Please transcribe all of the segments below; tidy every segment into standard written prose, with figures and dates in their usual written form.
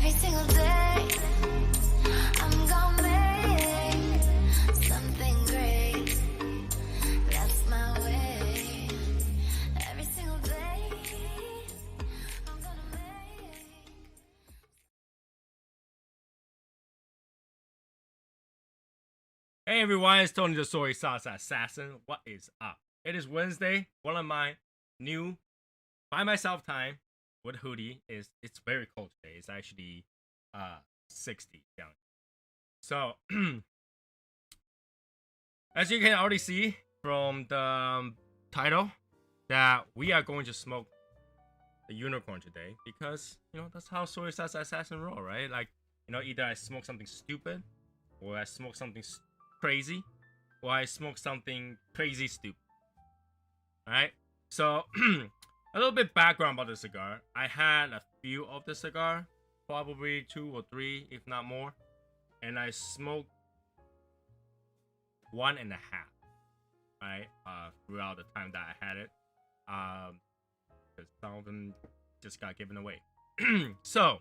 Every single day, I'm gonna make something great. That's my way. Every single day, I'm gonna make. Hey everyone, it's Tony the Soy Sauce Assassin. What is up? It is Wednesday. One of my new by myself time with hoodie is it's very cold today. It's actually 60 down. So as you can already see from the title that we are going to smoke the unicorn today because that's how Soy Sauce Assassin roll, right? Like either I smoke something stupid or I smoke something crazy, or I smoke something crazy stupid. Alright, so a little bit background about the cigar. I had a few of the cigar, probably 2 or 3, if not more, and I smoked 1.5, right, throughout the time that I had it, because some of them just got given away. So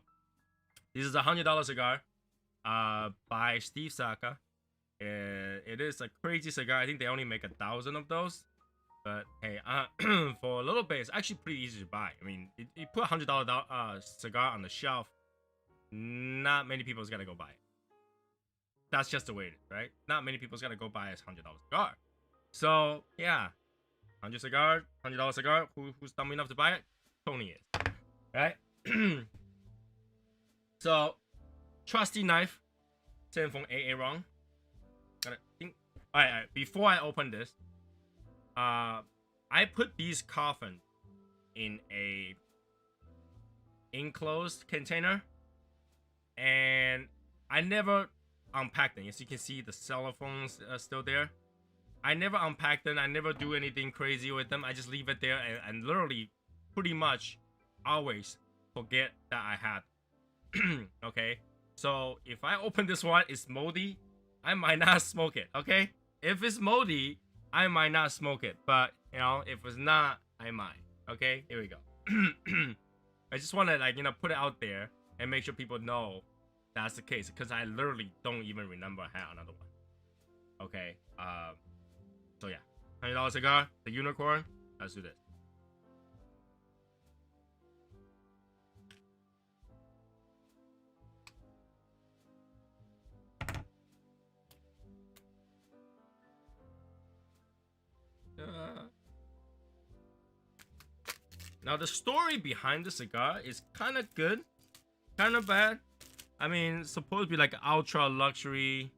this is a $100 cigar, by Steve Saka. It is a crazy cigar. I think they only make 1,000 of those. But hey, for a little bit, it's actually pretty easy to buy. I mean, you put $100 cigar on the shelf, not many people's gonna go buy it. That's just the way it is, right? Not many people's gonna go buy a $100 cigar. So yeah, $100 cigar. Who's dumb enough to buy it? Tony is, right? So, trusty knife, sent from AA Wrong. Alright, before I open this, I put these coffins in a enclosed container, and I never unpacked them. As you can see, the cellophans are still there. I never unpack them. I never do anything crazy with them. I just leave it there and literally pretty much always forget that I had. Okay, so if I open this one, it's moldy, I might not smoke it. Okay, if it's moldy, I might not smoke it, but if it's not, I might. Okay, here we go. I just want to put it out there and make sure people know that's the case, because I literally don't even remember I had another one. Okay, so yeah, $100 cigar, the unicorn. Let's do this. Now the story behind the cigar is kind of good, kind of bad. I mean, it's supposed to be like an ultra luxury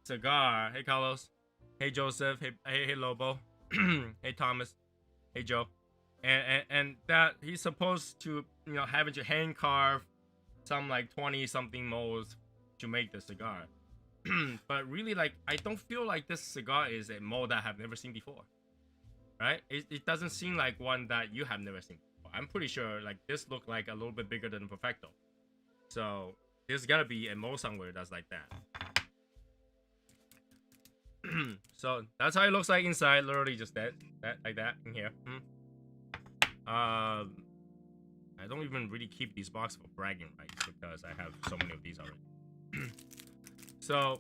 cigar. Hey Carlos, hey Joseph, hey Lobo, hey Thomas, hey Joe, and that he's supposed to having to hand carve some like 20 something molds to make the cigar. But really, I don't feel like this cigar is a mold that I have never seen before. Right? It doesn't seem like one that you have never seen before. I'm pretty sure this looked like a little bit bigger than Perfecto. So there's gotta be a mold somewhere that's like that. So that's how it looks like inside. Literally just that like that in here. I don't even really keep these boxes for bragging rights because I have so many of these already. So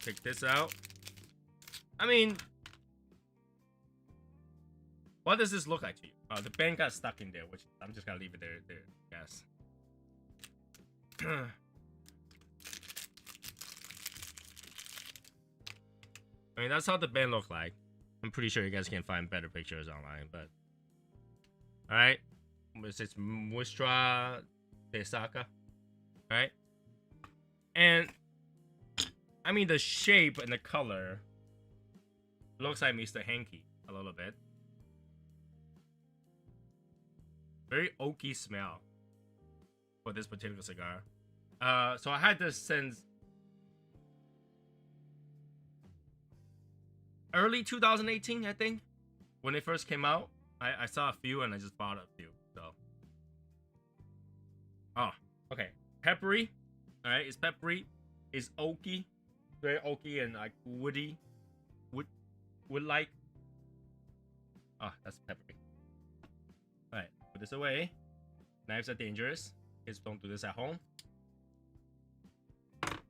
take this out. I mean, what does this look like to you? The pen got stuck in there, which I'm just gonna leave it there, guys. I mean, that's how the pen looked like. I'm pretty sure you guys can find better pictures online, but alright. It's Muestra De Saka. Alright. And I mean, the shape and the color looks like Mr. Hanky a little bit. Very oaky smell for this particular cigar. So I had this since early 2018, I think, when it first came out. I saw a few and I just bought a few. So, okay, peppery. All right, it's peppery. It's oaky, very oaky and like woody, wood like. That's peppery. All right, this away. Knives are dangerous. Kids don't do this at home.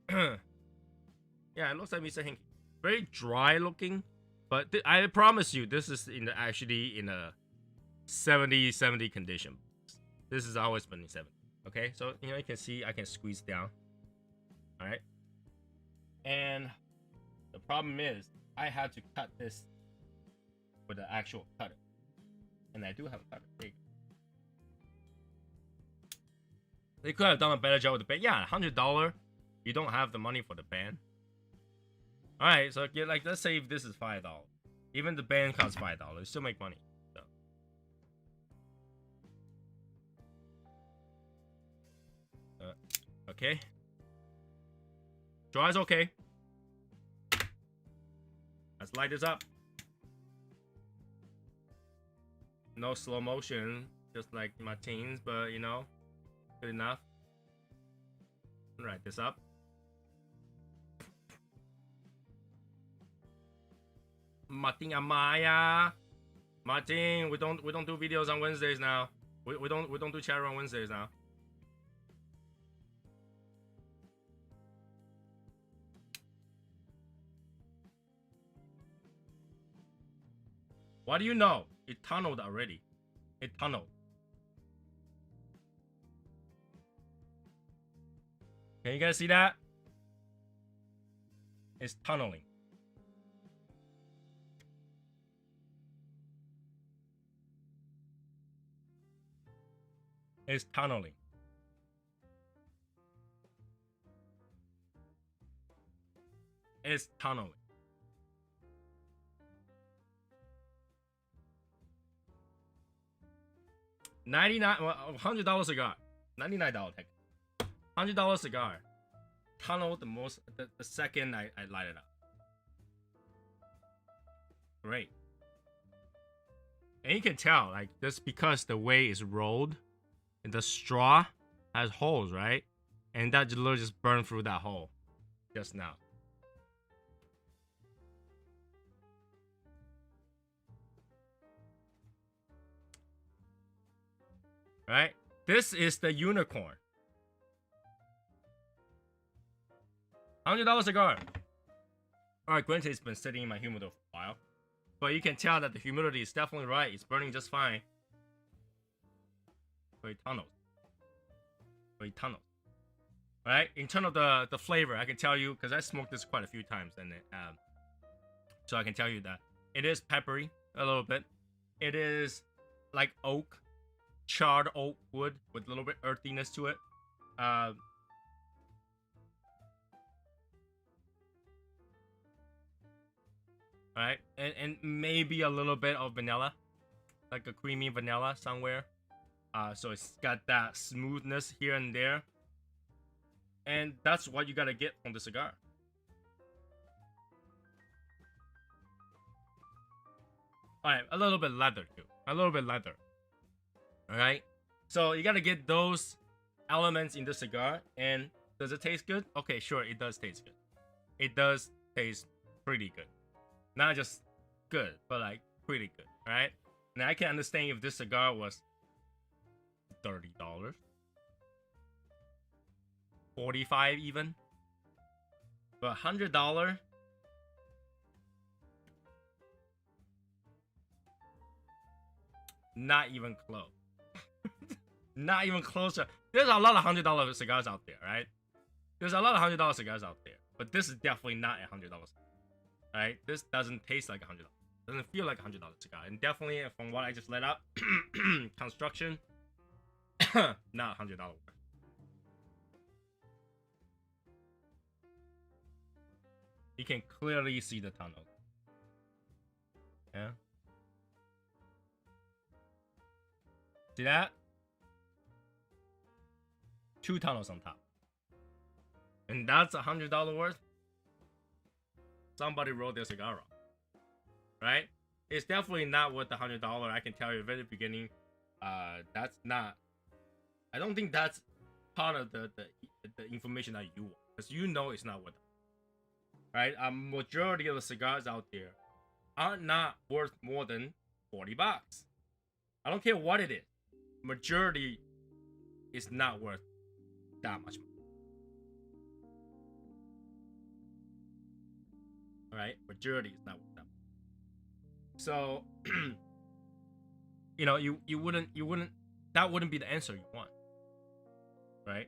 Yeah, it looks like Mr. Hanky. Very dry looking, but I promise you, this is actually in a 70 condition. This has always been in 70. Okay, so you can see I can squeeze down. All right, and the problem is I had to cut this with the actual cutter, and I do have a cutter. There you go. They could have done a better job with the band. Yeah, $100. You don't have the money for the band. All right, so yeah, like let's say if this is $5, even the band costs $5, you still make money. So. Okay. Dry's okay. Let's light this up. No slow motion, just like my teens, but good enough. Light this up. Martin Amaya. Martin, we don't do videos on Wednesdays now. We don't do chat on Wednesdays now. What do you know? It tunneled already. It tunneled. Can you guys see that? It's tunneling. It's tunneling. It's tunneling. $100 cigar. $99 tech. $100 cigar. Tunnel the second I light it up. Great. And you can tell, like, this because the way it's rolled, and the straw has holes, right? And that literally just burned through that hole just now. Right? This is the unicorn. $100 cigar. Alright, granted it's been sitting in my humidor for a while. But you can tell that the humidity is definitely right. It's burning just fine. Very tunnels. Very tunnels. Right? In terms of the flavor, I can tell you, because I smoked this quite a few times, and so I can tell you that it is peppery a little bit. It is like oak, charred oak wood with a little bit earthiness to it. Right? And maybe a little bit of vanilla, like a creamy vanilla somewhere. So it's got that smoothness here and there. And that's what you gotta get from the cigar. Alright, a little bit leather too. A little bit leather. Alright? So you gotta get those elements in the cigar. And does it taste good? Okay, sure, it does taste good. It does taste pretty good. Not just good, but like pretty good, right? Now I can understand if this cigar was $30, $45 even, but $100. Not even close. Not even closer. There's a lot of $100 cigars out there, right? There's a lot of $100 cigars out there, but this is definitely not a $100. Right? This doesn't taste like $100. Doesn't feel like a $100 cigar. And definitely, from what I just let up, construction, not $100 worth. You can clearly see the tunnel. Yeah. See that? 2 tunnels on top. And that's $100 worth? Somebody wrote their cigar wrong. Right? It's definitely not worth the $100. I can tell you at the very beginning. That's not. I don't think that's part of the information that you want. Because you know it's not worth it. Right? A majority of the cigars out there are not worth more than $40. I don't care what it is. majority is not worth that much money. All right, majority is not worth that much. So, you know, you wouldn't that wouldn't be the answer you want, right?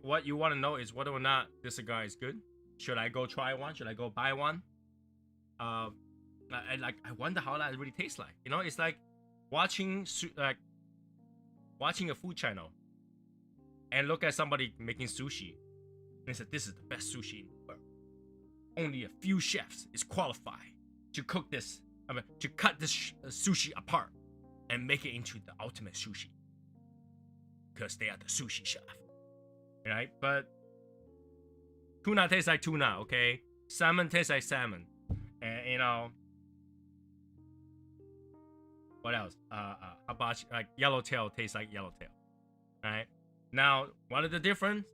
What you want to know is whether or not this cigar is good. Should I go try one? Should I go buy one? I wonder how that really tastes like. You know, it's like watching a food channel and look at somebody making sushi and say, this is the best sushi in the world. Only a few chefs is qualified to cook this, to cut this sushi apart and make it into the ultimate sushi, because they are the sushi chef, right? But tuna tastes like tuna, okay? Salmon tastes like salmon, and you know what else? Hibachi, like yellowtail tastes like yellowtail, right? Now, what is the difference?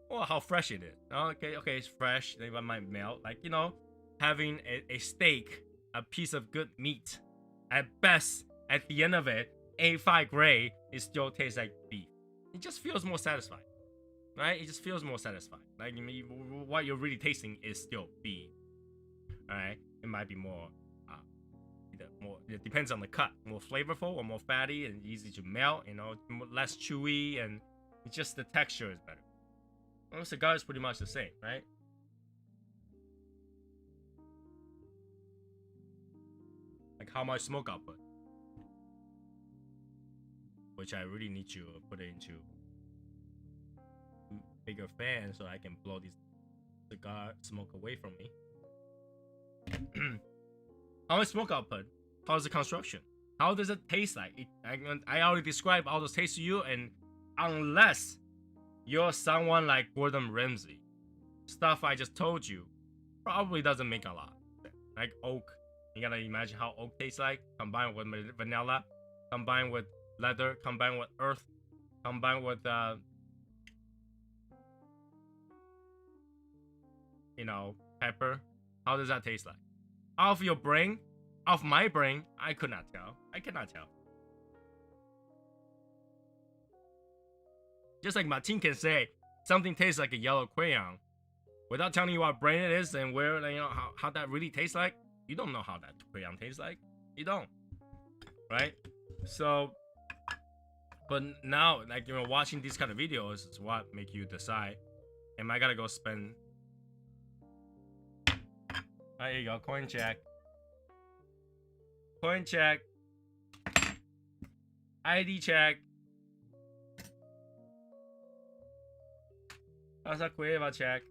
Well, how fresh it is. Okay, it's fresh. They might melt. Like, you know, having a steak, a piece of good meat, at best, at the end of it, A5 grade, it still tastes like beef. It just feels more satisfying, right? It just feels more satisfying. Like, what you're really tasting is still beef, all right? It might be more, it depends on the cut, more flavorful or more fatty and easy to melt, you know, less chewy, and it's just the texture is better. Well, cigar is pretty much the same, right? Like how much smoke output, which I really need to put it into bigger fan so I can blow this cigar smoke away from me. How much smoke output? How's the construction? How does it taste like? I already described all those tastes to you, and unless you're someone like Gordon Ramsay, stuff I just told you probably doesn't make a lot. Like oak, you gotta imagine how oak tastes like, combined with vanilla, combined with leather, combined with earth, combined with you know, pepper. How does that taste like? Off your brain, off my brain, I could not tell. I cannot tell. Just like Martin can say something tastes like a yellow crayon, without telling you what brand it is and where, you know, how that really tastes like. You don't know how that crayon tastes like. You don't, right? So, but now, like, you know, watching these kind of videos is what make you decide, am I gonna go spend? There you go, coin check, ID check. Casa Cueva check.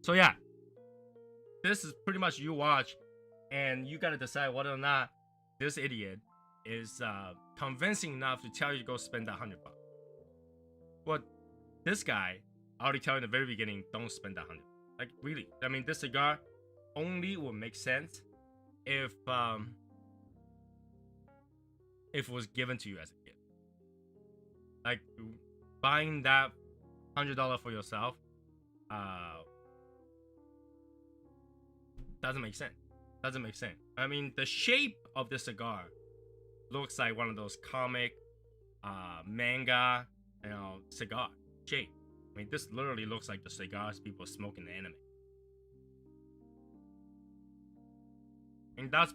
So yeah, this is pretty much you watch, and you gotta decide whether or not this idiot is convincing enough to tell you to go spend that $100. Well, this guy already tell you in the very beginning, don't spend that $100. Like, really, I mean, this cigar only will make sense if it was given to you as a gift. Like, buying that $100 for yourself doesn't make sense. I mean, the shape of the cigar looks like one of those comic manga, you know, cigar shape. I mean, this literally looks like the cigars people smoke in the anime. And that's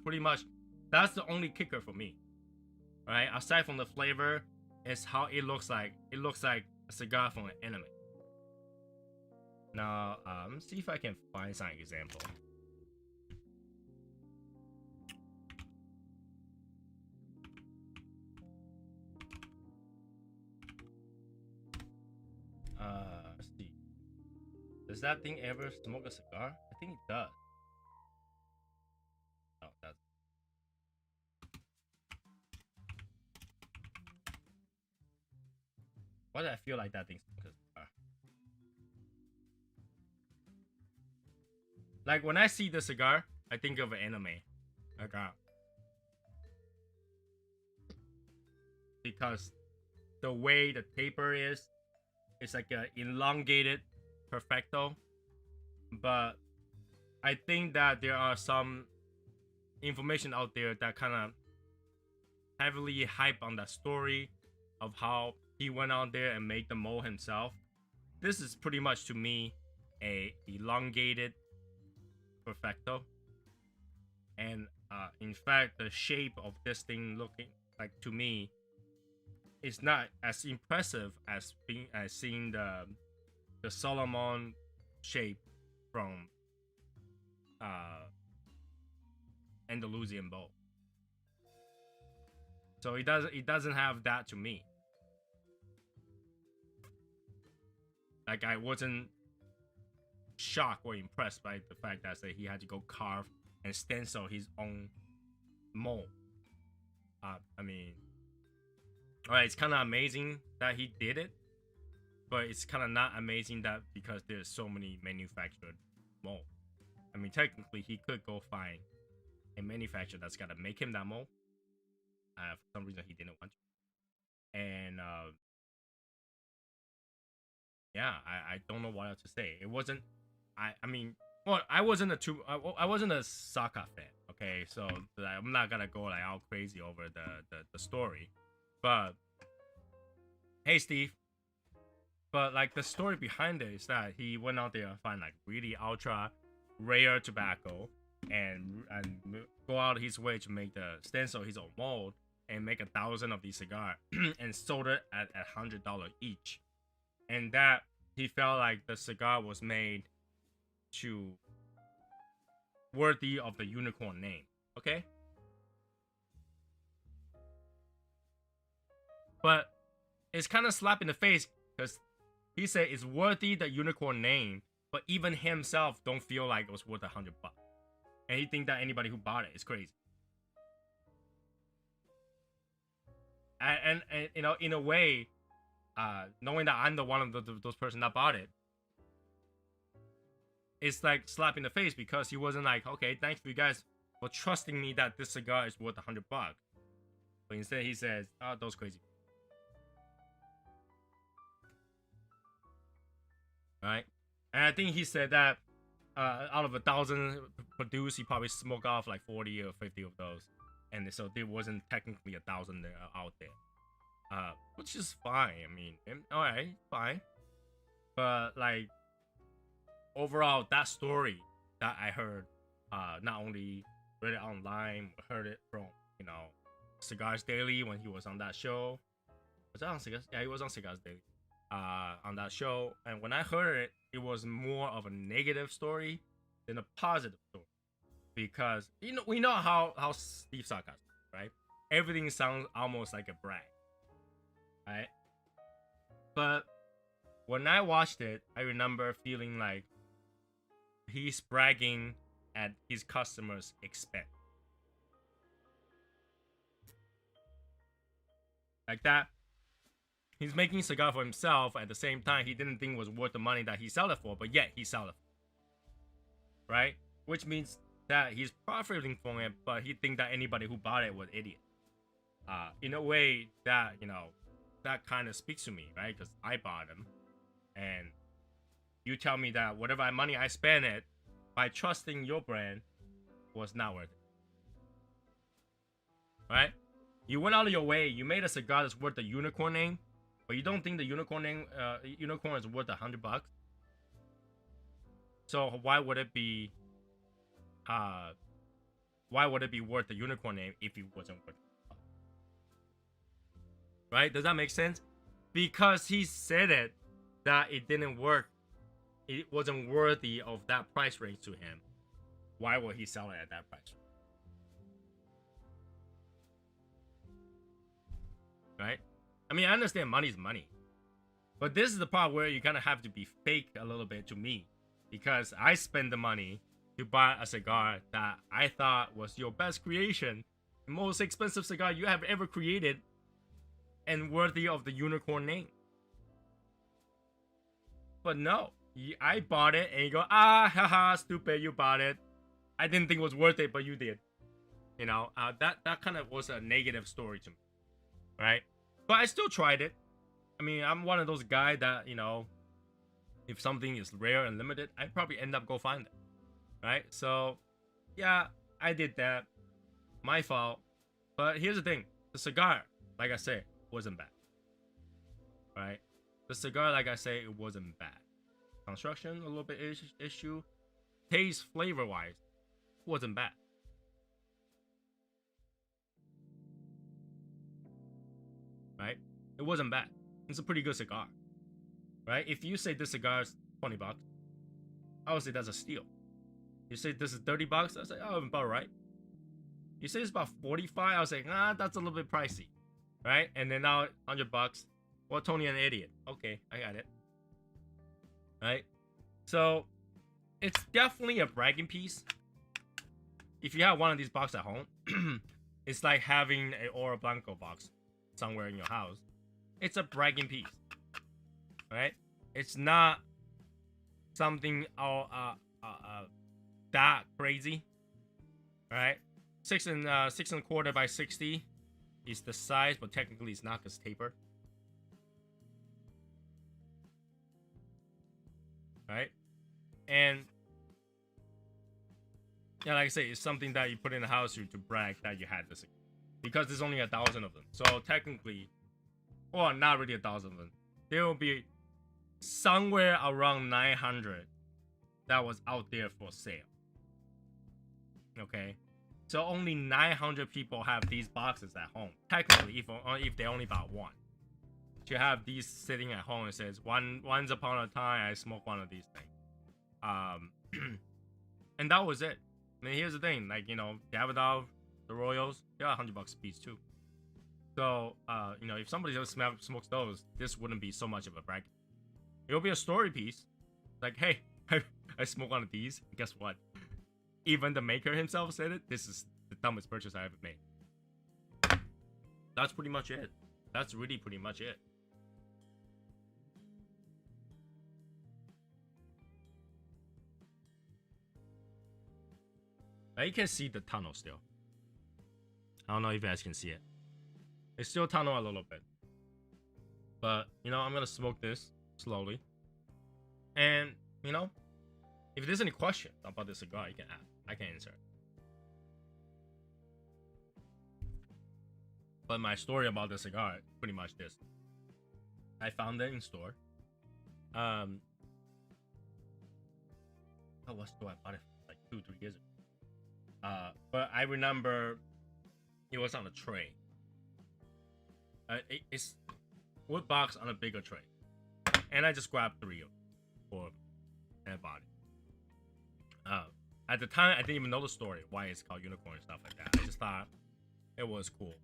the only kicker for me, right? Aside from the flavor, is how it looks like. It looks like a cigar from an anime. Now, let's see if I can find some example. Let's see. Does that thing ever smoke a cigar? I think it does. Oh, that's. Why do I feel like that thing smokes a cigar? Like, when I see the cigar, I think of an anime. Like, because the way the taper is, it's like an elongated perfecto, but I think that there are some information out there that kind of heavily hype on that story of how he went out there and made the mold himself. This is pretty much to me a elongated perfecto, and in fact the shape of this thing looking like to me is not as impressive as seeing the Solomon shape from Andalusian bowl. So it doesn't have that to me. Like I wasn't shocked or impressed by the fact that say he had to go carve and stencil his own mold. I mean, alright, it's kind of amazing that he did it, but it's kind of not amazing that because there's so many manufactured mold. I mean, technically, he could go find a manufacturer that's got to make him that mold. For some reason, he didn't want to. And yeah, I don't know what else to say. It wasn't. I mean, well, I wasn't a Saka fan. Okay, so I'm not gonna go like all crazy over the story, but hey, Steve. But like the story behind it is that he went out there and find like really ultra rare tobacco and go out his way to make the stencil his own mold and make 1,000 of these cigars and sold it at $100 each, and that he felt like the cigar was made to worthy of the unicorn name. Okay, but it's kind of slap in the face because he said it's worthy the unicorn name, but even himself don't feel like it was worth $100, and he think that anybody who bought it is crazy. And you know, in a way, knowing that I'm the one of those person that bought it, it's like slap in the face because he wasn't like, okay, thanks for you guys for trusting me that this cigar is worth $100, but instead he says, oh, those crazy. Right, and I think he said that out of 1,000 produced, he probably smoked off like 40 or 50 of those, and so there wasn't technically 1,000 out there, which is fine. I mean, all right, fine, but like overall, that story that I heard, not only read it online, heard it from Cigars Daily when he was on that show. Was that on Cigars? Yeah, he was on Cigars Daily. On that show, and when I heard it, it was more of a negative story than a positive story, because we know how Steve Saka, right? Everything sounds almost like a brag, right? But when I watched it, I remember feeling like he's bragging at his customers' expense, like that. He's making cigar for himself. At the same time, he didn't think it was worth the money that he sell it for, but yet he sell it for, right? Which means that he's profiting from it, but he think that anybody who bought it was idiot. In a way that that kind of speaks to me, right? Because I bought them, and you tell me that whatever money I spent it by trusting your brand was not worth it, right? You went out of your way. You made a cigar that's worth the unicorn name. But you don't think the unicorn name, unicorn is worth $100? So why would it be? Why would it be worth the unicorn name if it wasn't worth it? Right? Does that make sense? Because he said it that it didn't work. It wasn't worthy of that price range to him. Why would he sell it at that price? Right? I mean, I understand money's money, but this is the part where you kind of have to be fake a little bit to me, because I spent the money to buy a cigar that I thought was your best creation, the most expensive cigar you have ever created, and worthy of the unicorn name. But no, I bought it, and you go, haha, stupid, you bought it. I didn't think it was worth it, but you did. That kind of was a negative story to me, right? But I still tried it. I mean, I'm one of those guys that, if something is rare and limited, I probably end up go find it. right? So, yeah, I did that. My fault. But here's the thing: the cigar, like I said, wasn't bad, right? The cigar, like I say, it wasn't bad. Construction, a little bit issue. Taste, flavor-wise, wasn't bad. Right? It wasn't bad. It's a pretty good cigar. Right? If you say this cigar is $20, I would say that's a steal. You say this is $30, I say, oh, about right. You say it's about 45, I would say, that's a little bit pricey. Right? And then now $100. Well, Tony an idiot. Okay, I got it. Right? So it's definitely a bragging piece. If you have one of these boxes at home, it's like having a Oro Blanco box somewhere in your house. It's a bragging piece, right? It's not something that crazy, right? 6.25 by 60 is the size, but technically it's not because taper, right? And yeah, like I say, it's something that you put in the house to brag that you had this, because there's only 1,000 of them. So technically, or not really 1,000 of them, there will be somewhere around 900 that was out there for sale. Okay, so only 900 people have these boxes at home. Technically, if they only bought one, you have these sitting at home. It says, once upon a time I smoked one of these things. And that was it. I mean, here's the thing, like, you know, Davidoff, the Royals, they're $100 a piece too. So, you know, if somebody else smokes those, this wouldn't be so much of a brag. It'll be a story piece. Like, hey, I smoke one of these. And guess what? Even the maker himself said it. This is the dumbest purchase I ever made. That's pretty much it. That's really pretty much it. Now you can see the tunnel still. I don't know if you guys can see it. It's still tunnel a little bit. But, you know, I'm gonna smoke this slowly. And, you know, if there's any question about this cigar, you can ask. I can answer. But my story about the cigar is pretty much this. I found it in store. What store I bought it for? Like 2-3 years ago. But I remember it was on a tray. It's wood box on a bigger tray, and I just grabbed 3 of them for and bought it. At the time, I didn't even know the story, why it's called Unicorn and stuff like that. I just thought it was cool,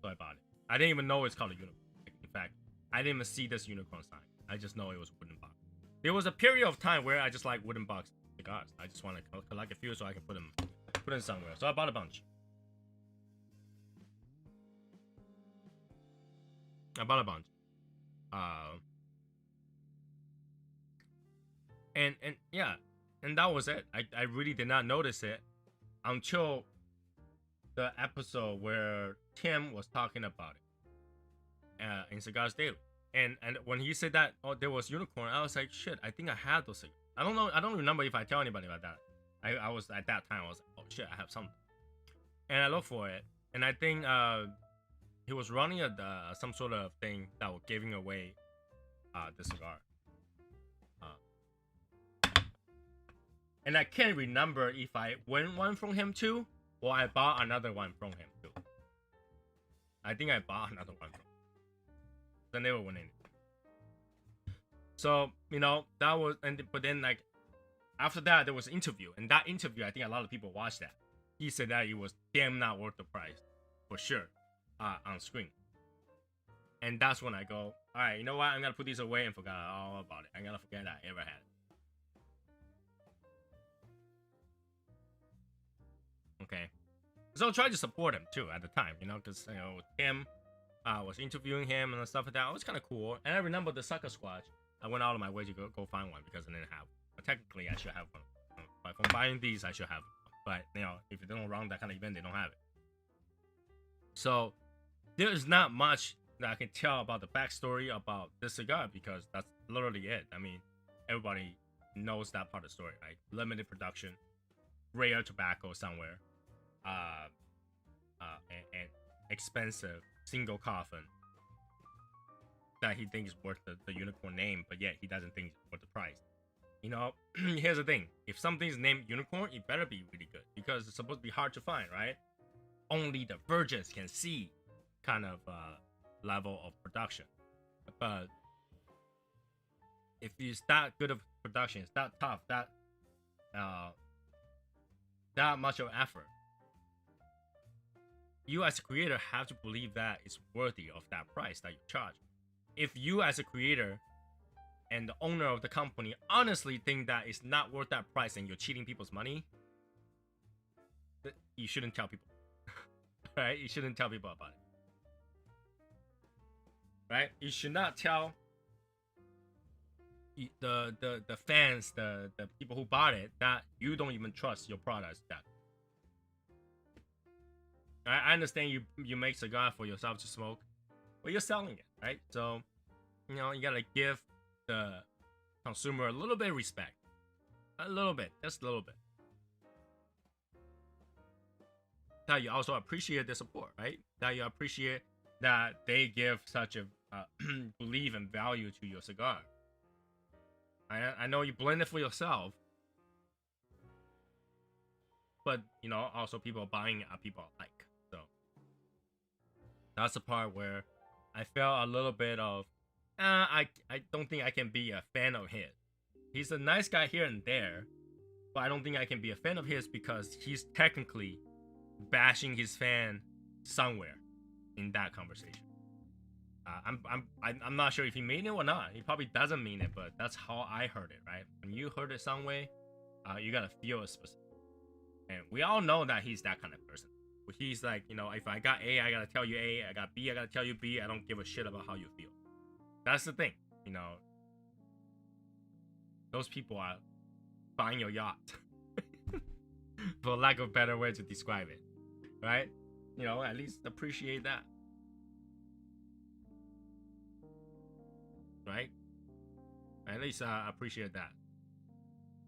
so I bought it. I didn't even know it's called a Unicorn. In fact, I didn't even see this Unicorn sign. I just know it was a wooden box. There was a period of time where I just like wooden box cigars. I just want to collect a few so I can put them somewhere. So I bought a bunch. And yeah, and that was it. I really did not notice it until the episode where Tim was talking about it in Cigars Daily. And when he said that, oh, there was Unicorn, I was like, shit, I think I had those cigars. I don't know. I don't remember if I tell anybody about that. I was at that time. I was like, oh shit, I have something. And I looked for it, and I think he was running some sort of thing that was giving away the cigar. And I can't remember if I won one from him too, or I bought another one from him too. I think I bought another one from him. I never won anything. So, you know, that was, but then like, after that, there was an interview. And that interview, I think a lot of people watched that. He said that it was damn not worth the price. For sure. On screen. And that's when I go, alright, you know what? I'm gonna put these away and forget all about it. I'm gonna forget that I ever had it. Okay. So I tried to support him too at the time, you know, because, you know, Tim was interviewing him and stuff like that. It was kind of cool. And I remember the Saka Squatch. I went out of my way to go find one because I didn't have one. But technically, I should have one. But from buying these, I should have one. But, you know, if they don't run that kind of event, they don't have it. So, there is not much that I can tell about the backstory about this cigar because that's literally it. I mean, everybody knows that part of the story, right? Limited production. rare tobacco somewhere, and expensive single coffin that he thinks is worth the unicorn name, but yet he doesn't think it's worth the price. You know, here's the thing: if something's named unicorn, it better be really good because it's supposed to be hard to find, right? Only the virgins can see kind of level of production. But if it's that good of production, it's that tough, that much of effort, you as a creator have to believe that it's worthy of that price that you charge. If you as a creator and the owner of the company honestly think that it's not worth that price and you're cheating people's money, you shouldn't tell people. Right? You shouldn't tell people about it. Right? You should not tell the fans, the people who bought it, that you don't even trust your products. That I understand you make cigar for yourself to smoke, but you're selling it, right? So, you know, you gotta give the consumer a little bit of respect. A little bit, just a little bit. That you also appreciate the support, right? That you appreciate that they give such a belief and value to your cigar. I know you blend it for yourself, but you know, also people are buying it, people like. So that's the part where I felt a little bit of, I don't think I can be a fan of his. He's a nice guy here and there, but I don't think I can be a fan of his because he's technically bashing his fan somewhere in that conversation. I'm not sure if he mean it or not. He probably doesn't mean it, but that's how I heard it, right? When you heard it some way, you gotta feel it specific. And we all know that he's that kind of person. He's like, you know, if I got A, I gotta tell you A. I got B, I gotta tell you B. I don't give a shit about how you feel. That's the thing, you know. Those people are buying your yacht, for lack of a better way to describe it, right? You know, at least appreciate that. Right? At least appreciate that.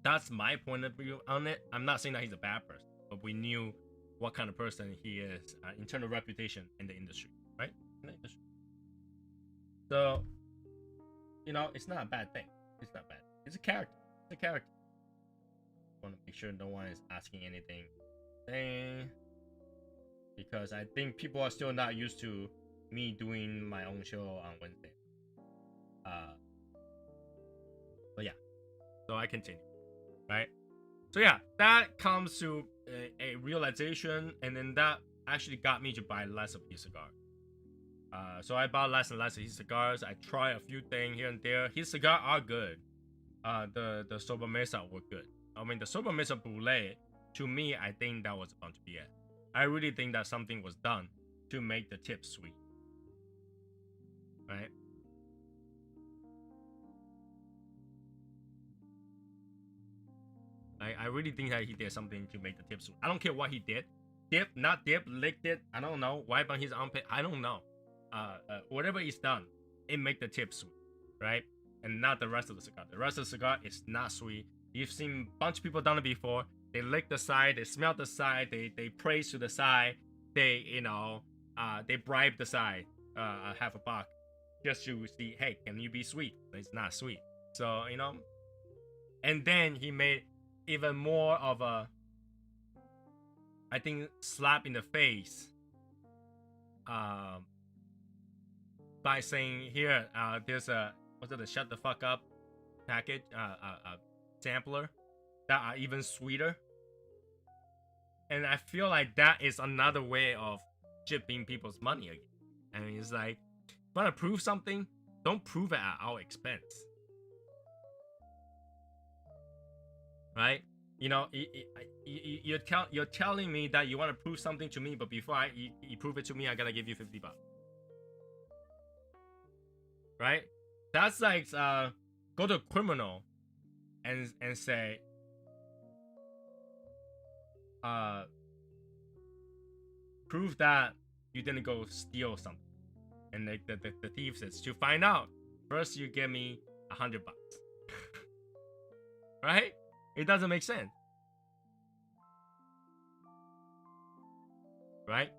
That's my point of view on it. I'm not saying that he's a bad person, but we knew what kind of person he is in terms of reputation in the industry, right? In the industry. So, you know, it's not a bad thing. It's not bad. It's a character. It's a character. I want to make sure no one is asking anything, because I think people are still not used to me doing my own show on Wednesday. But yeah, so I continue, right? So yeah, that comes to a realization, and then that actually got me to buy less of his cigars. So I bought less and less of his cigars. I try a few things here and there. His cigars are good. The Sobremesa were good. I mean, the Sobremesa Brulee, to me, I think that was a bunch of BS. I really think that something was done to make the tip sweet, right? I really think that he did something to make the tip sweet. I don't care what he did. Dip, not dip, licked it. I don't know. Wipe on his armpit. I don't know. Whatever is done, it make the tip sweet, right? And not the rest of the cigar. The rest of the cigar is not sweet. You've seen a bunch of people done it before. They lick the side, they smell the side, they praise to the side, they, you know, they bribe the side, half a buck, just to see, hey, can you be sweet? It's not sweet. So, you know, and then he made even more of a, I think, slap in the face, by saying, here, there's a, what's it, a shut the fuck up package, sampler that are even sweeter. And I feel like that is another way of chipping people's money again. I mean, it's like, want to prove something? Don't prove it at our expense, right? You know, you're telling me that you want to prove something to me, but before you prove it to me, I gotta give you $50, right? That's like go to a criminal and say, prove that you didn't go steal something, and the thief says, to find out, first you give me $100, right? It doesn't make sense. right?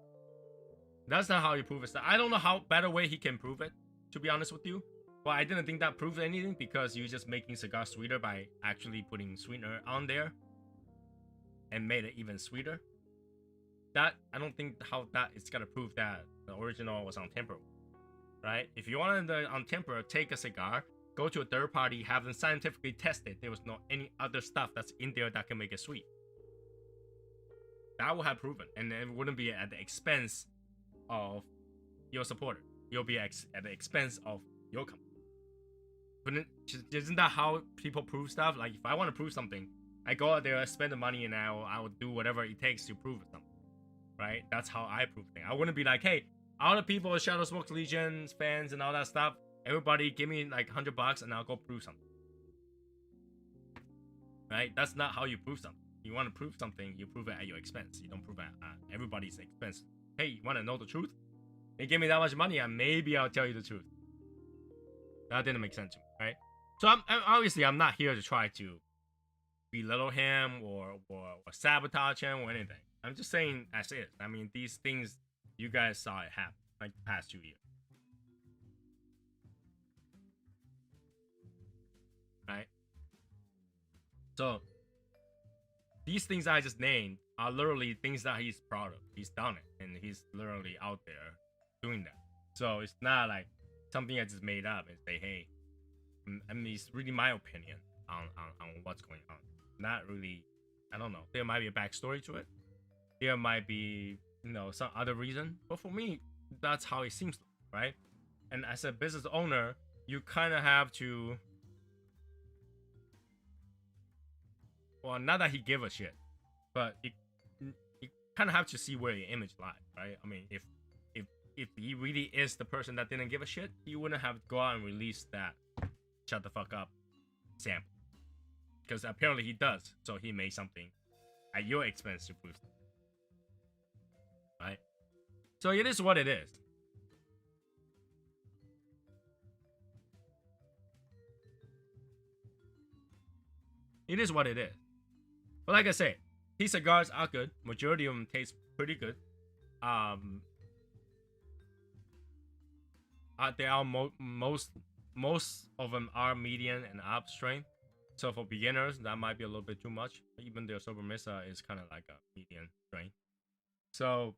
That's not how you prove it. I don't know how better way he can prove it, to be honest with you. But I didn't think that proved anything because you're just making cigar sweeter by actually putting sweetener on there and made it even sweeter. That I don't think how that is gonna prove that the original was on temper, right? If you wanted the on temper, take a cigar, go to a third party, have them scientifically tested. There was no any other stuff that's in there that can make it sweet. That would have proven, and it wouldn't be at the expense of your supporter. You'll be at the expense of your company. But isn't that how people prove stuff? Like if I want to prove something, I go out there, I spend the money, and I will do whatever it takes to prove something. Right? That's how I prove things. I wouldn't be like, hey, all the people, Shadow Smoke Legions, fans, and all that stuff, everybody give me like $100 and I'll go prove something. Right? That's not how you prove something. You want to prove something, you prove it at your expense. You don't prove it at everybody's expense. Hey, you want to know the truth? They give me that much money, and maybe I'll tell you the truth. That didn't make sense to me, right? So I'm obviously I'm not here to try to belittle him or sabotage him or anything. I'm just saying as is. I mean, these things you guys saw it happen like the past 2 years, right? So these things I just named are literally things that he's proud of. He's done it, and he's literally out there doing that. So it's not like something I just made up and say, hey, I mean, it's really my opinion on what's going on. Not really, I don't know. There might be a backstory to it. There might be, you know, some other reason. But for me, that's how it seems, right? And as a business owner, you kind of have to, well, not that he give a shit, but you kind of have to see where your image lies, right? I mean, if he really is the person that didn't give a shit, he wouldn't have to go out and release that shut the fuck up sample. Because apparently he does, so he made something at your expense to prove it. Right? So it is what it is. It is what it is. But like I say, these cigars are good. Majority of them taste pretty good. They are most of them are medium and up strength. So for beginners, that might be a little bit too much. Even their Sobremesa is kind of like a medium strength. So,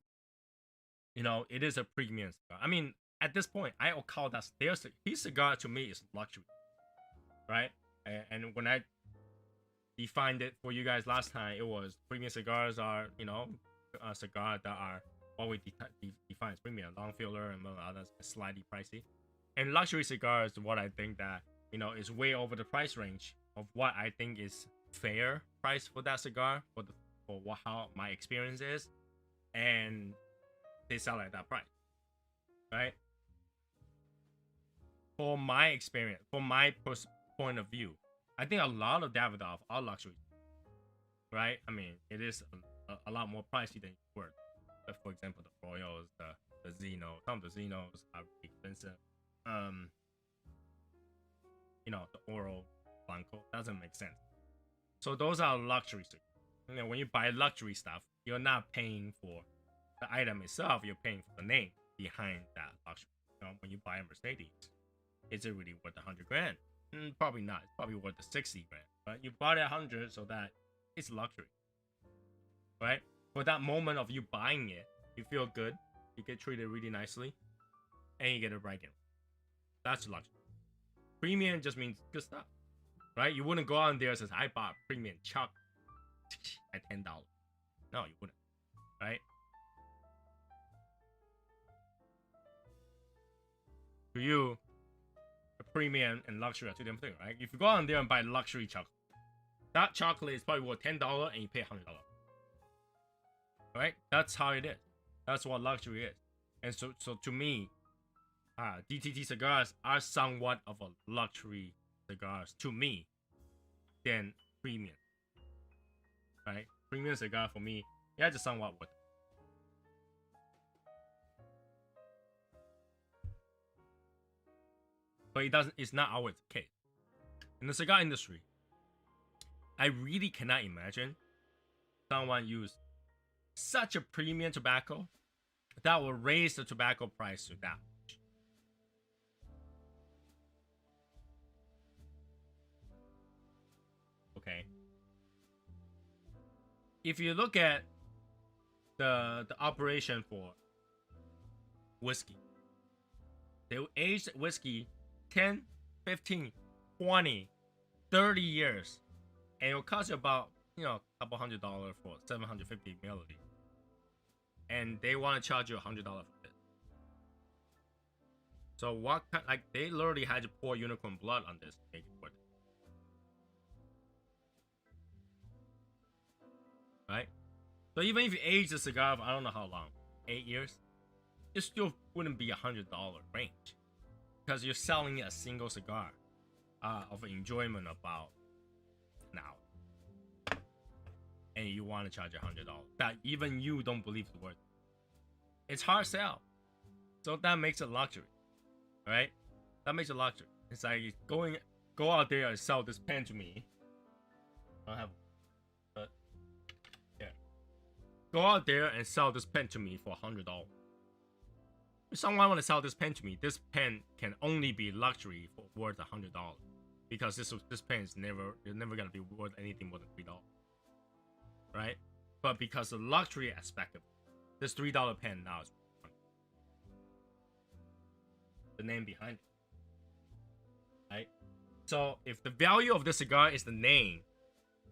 you know, it is a premium cigar. I mean, at this point, I will call that his cigar to me is luxury, right? And when I defined it for you guys last time, it was premium cigars are, you know, a cigar that are what we define as premium, long filler and others slightly pricey. And luxury cigars is what I think that, you know, is way over the price range of what I think is fair price for that cigar for how my experience is, and they sell at that price, right? For my experience, for my point of view, I think a lot of Davidoff are luxury, right? I mean, it is a lot more pricey than it's worth. But for example, the Royals, the Zeno, some of the Zenos are expensive. You know, the Oro Blanco doesn't make sense. So those are luxury cigars. You know, when you buy luxury stuff, you're not paying for the item itself, you're paying for the name behind that luxury. You know, when you buy a Mercedes, is it really worth 100 grand? Probably not. It's probably worth the 60 grand. But you bought it 100 so that it's luxury, right? For that moment of you buying it, you feel good, you get treated really nicely, and you get a bargain. That's luxury. Premium just means good stuff, right? You wouldn't go on there and say, I bought premium chocolate at $10. No, you wouldn't, right? To you, a premium and luxury are two different things, right? If you go on there and buy luxury chocolate, that chocolate is probably worth $10 and you pay $100, right? That's how it is. That's what luxury is. And so to me, DTT cigars are somewhat of a luxury cigars to me than premium, right? Premium cigar for me, yeah, just somewhat worth it. But it doesn't. It's not always the case. In the cigar industry, I really cannot imagine someone use such a premium tobacco that will raise the tobacco price to that much. Okay. If you look at the operation for whiskey, they will age whiskey 10, 15, 20, 30 years, and it will cost you about, you know, a couple $100 for 750 milliliters. And they want to charge you $100 for it. So what kind, like, they literally had to pour unicorn blood on this to make it worth it. Right? So even if you age the cigar for I don't know how long, 8 years, it still wouldn't be $100 range. Because you're selling a single cigar of enjoyment about an hour. And you want to charge $100 that even you don't believe is worth it. It's hard sell. So that makes it luxury. Right? That makes it luxury. It's like go out there and sell this pen to me. I don't have, but yeah. Go out there and sell this pen to me for $100. If someone want to sell this pen to me, this pen can only be luxury for worth $100, because this pen is never gonna be worth anything more than $3, right? But because of the luxury aspect of it, this $3 pen now is the name behind it, right? So if the value of the cigar is the name,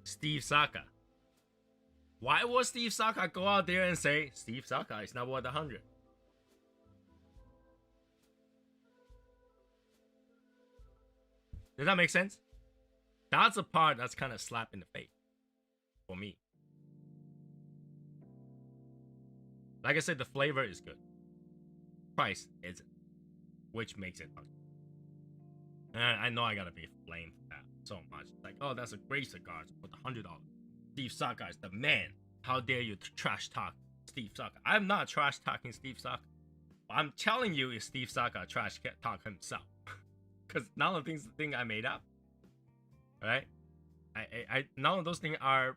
Steve Saka, why would Steve Saka go out there and say Steve Saka is not worth 100? Does that make sense? That's the part that's kind of slap in the face for me. Like I said, the flavor is good. Price isn't, which makes it luxury. And I know I gotta be blamed for that so much. Like, oh, that's a great cigar for $100. Steve Saka is the man. How dare you trash talk Steve Saka? I'm not trash talking Steve Saka. I'm telling you, is Steve Saka trash talk himself? Because none of these things I made up, right? I none of those things are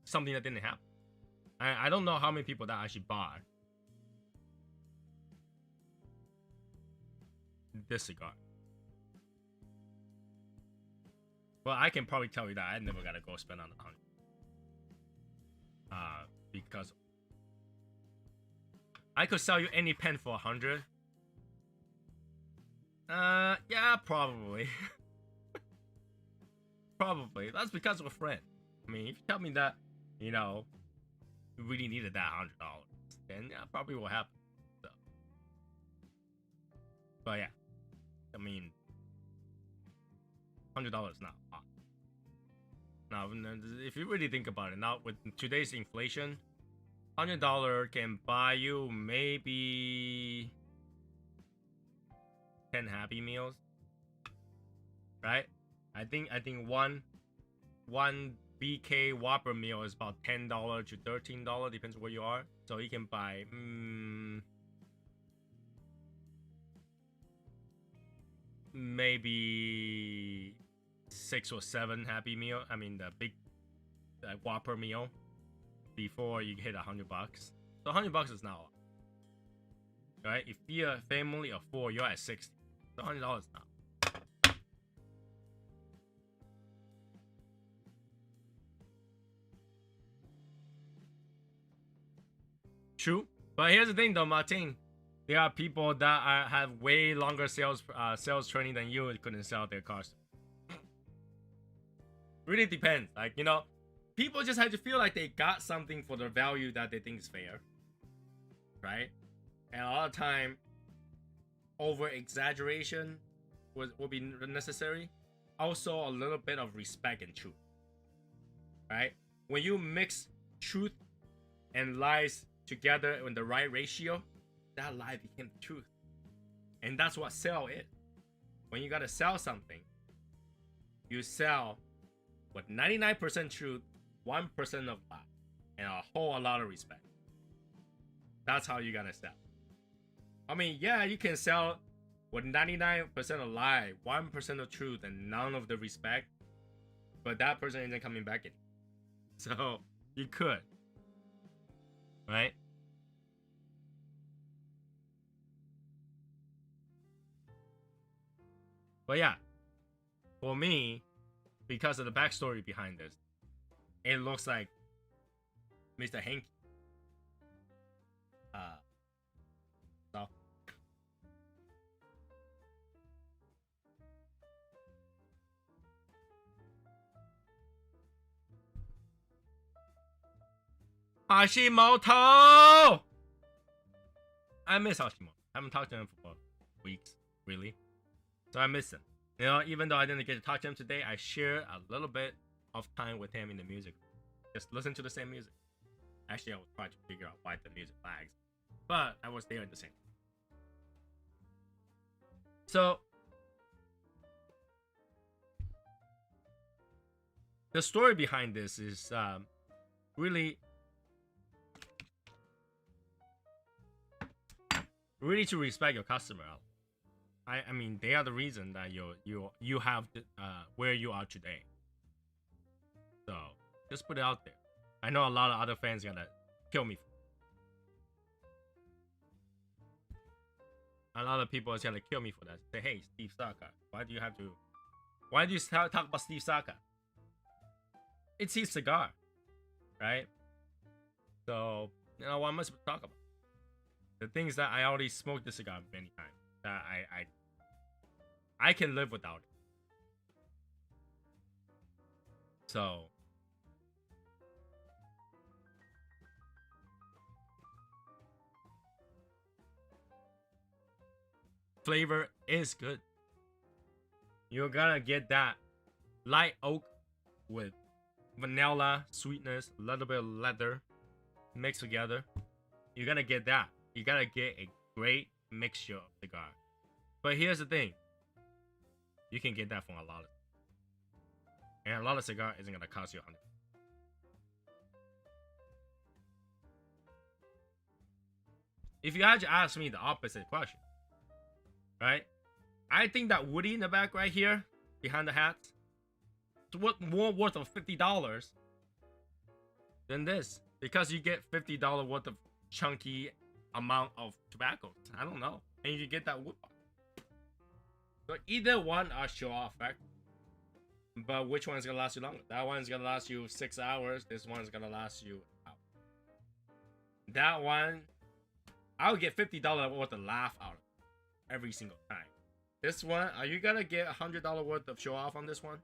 something that didn't happen. I don't know how many people that actually bought this cigar. Well, I can probably tell you that I never gotta go spend on $100. Because I could sell you any pen for $100. Yeah, probably. Probably. That's because of a friend. I mean, if you tell me that, you know, you really needed that $100, then yeah, probably will happen. So. But yeah, I mean, $100 is not a lot. Now, if you really think about it, now with today's inflation, $100 can buy you maybe 10 Happy Meals, right? I think one BK Whopper meal is about $10 to $13, depends where you are. So you can buy maybe 6 or 7 Happy Meal. I mean the big Whopper meal before you hit $100. So $100 is not a lot, right? If you're a family of 4, you're at 60. So $100 now. True, but here's the thing though, Martin. There are people that have way longer sales training than you couldn't sell their cars. Really depends. Like, you know, people just have to feel like they got something for the value that they think is fair, right? And a lot of time, over exaggeration will be necessary. Also, a little bit of respect and truth, right? When you mix truth and lies together in the right ratio, that lie became the truth. And that's what sell is. When you gotta sell something, you sell with 99% truth, 1% of lie, and a whole lot of respect. That's how you gotta sell. I mean, yeah, you can sell with 99% of lie, 1% of truth, and none of the respect, but that person isn't coming back in. So you could, right? But yeah, for me, because of the backstory behind this, it looks like Mr. Hanky. So Hashimoto! I miss Hashimoto. I haven't talked to him for weeks, really. So I miss him. You know, even though I didn't get to talk to him today, I share a little bit of time with him in the music. Just listen to the same music. Actually, I was trying to figure out why the music lags. But I was there at the same time. So, the story behind this is really to respect your customer. I mean, they are the reason that you have where you are today. So just put it out there. I know a lot of other fans gonna kill me. A lot of people are gonna kill me for that. Say, hey, Steve Saka, why do you talk about Steve Saka? It's his cigar, right? So you know what am I supposed to talk about? The things that I already smoked the cigar many times. That I can live without it. So flavor is good. You're gonna get that light oak with vanilla sweetness, a little bit of leather mixed together. You're gonna get that. You're gonna get a great mixture of cigar. But here's the thing. You can get that from a lot of, and a lot of cigar isn't gonna cost you $100. If you had to ask me the opposite question, right? I think that woody in the back right here, behind the hat, is more worth of $50 than this, because you get $50 worth of chunky amount of tobacco. I don't know, and you get that wood. So either one are show off fact, but which one's gonna last you longer? That one's gonna last you 6 hours. This one's gonna last you an hour. That one, I'll get $50 worth of laugh out of it every single time. This one, are you gonna get $100 worth of show off on this one?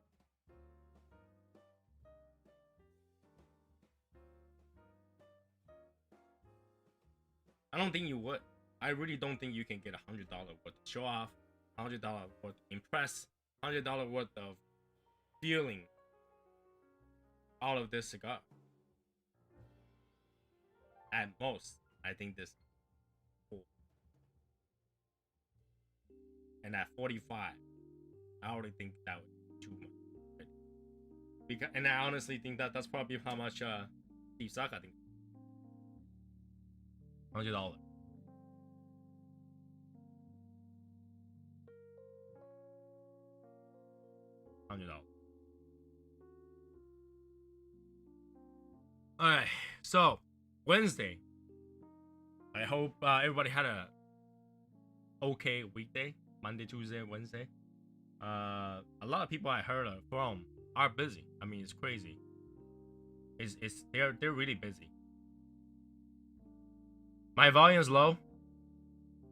I don't think you would. I really don't think you can get $100 worth of show off, $100 worth of impress, $100 worth of feeling out of this cigar. At most, I think this is cool. And at 45, I already think that would be too much. Because, and I honestly think that that's probably how much Steve Saka thinks. $100. $100. Alright, so Wednesday. I hope everybody had a okay weekday. Monday, Tuesday, Wednesday. A lot of people I heard from are busy. I mean, it's crazy. They're really busy. My volume's low.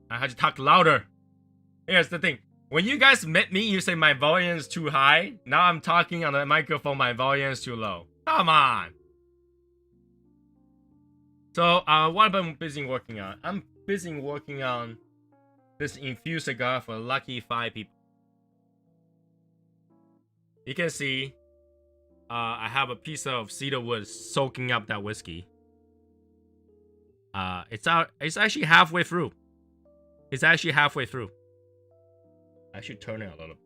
I had to talk louder. Here's the thing. When you guys met me, you say my volume is too high. Now I'm talking on the microphone, my volume is too low. Come on. So, what I'm busy working on? I'm busy working on this infused cigar for lucky 5 people. You can see, I have a piece of cedar wood soaking up that whiskey. It's actually halfway through. It's actually halfway through. I should turn it a little.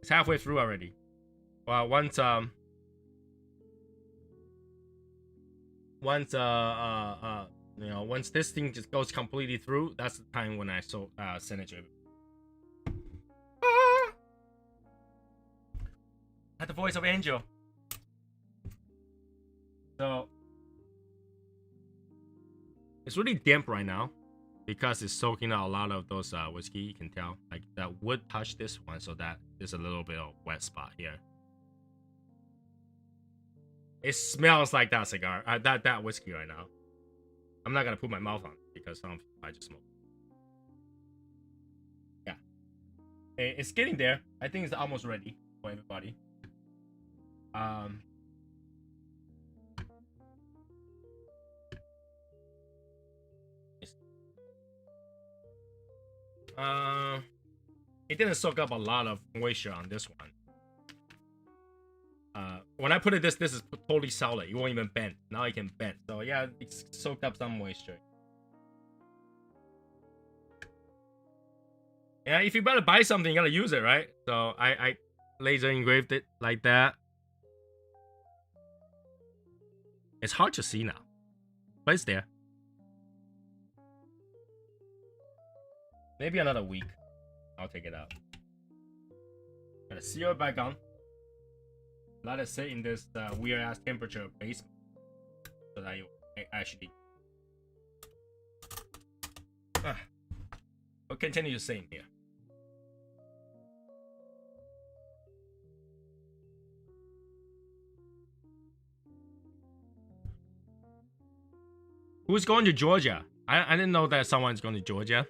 It's halfway through already. Well, once you know, once this thing just goes completely through, that's the time when I send it to him. Had the voice of Angel. So it's really damp right now. because it's soaking out a lot of those whiskey. You can tell like that wood touched this one, so that there's a little bit of wet spot here. It smells like that cigar, that whiskey right now. I'm not gonna put my mouth on it because I just smoke. Yeah, it's getting there. I think it's almost ready for everybody. It didn't soak up a lot of moisture on this one. When I put it this is totally solid. It won't even bend. Now it can bend. So yeah, it's soaked up some moisture. Yeah, if you better buy something, you gotta use it, right? So I laser engraved it like that. It's hard to see now, but it's there. Maybe another week, I'll take it out. Gotta seal it back on. Let it sit in this weird ass temperature basement so that you actually. We'll continue the same here. Who's going to Georgia? I didn't know that someone's going to Georgia.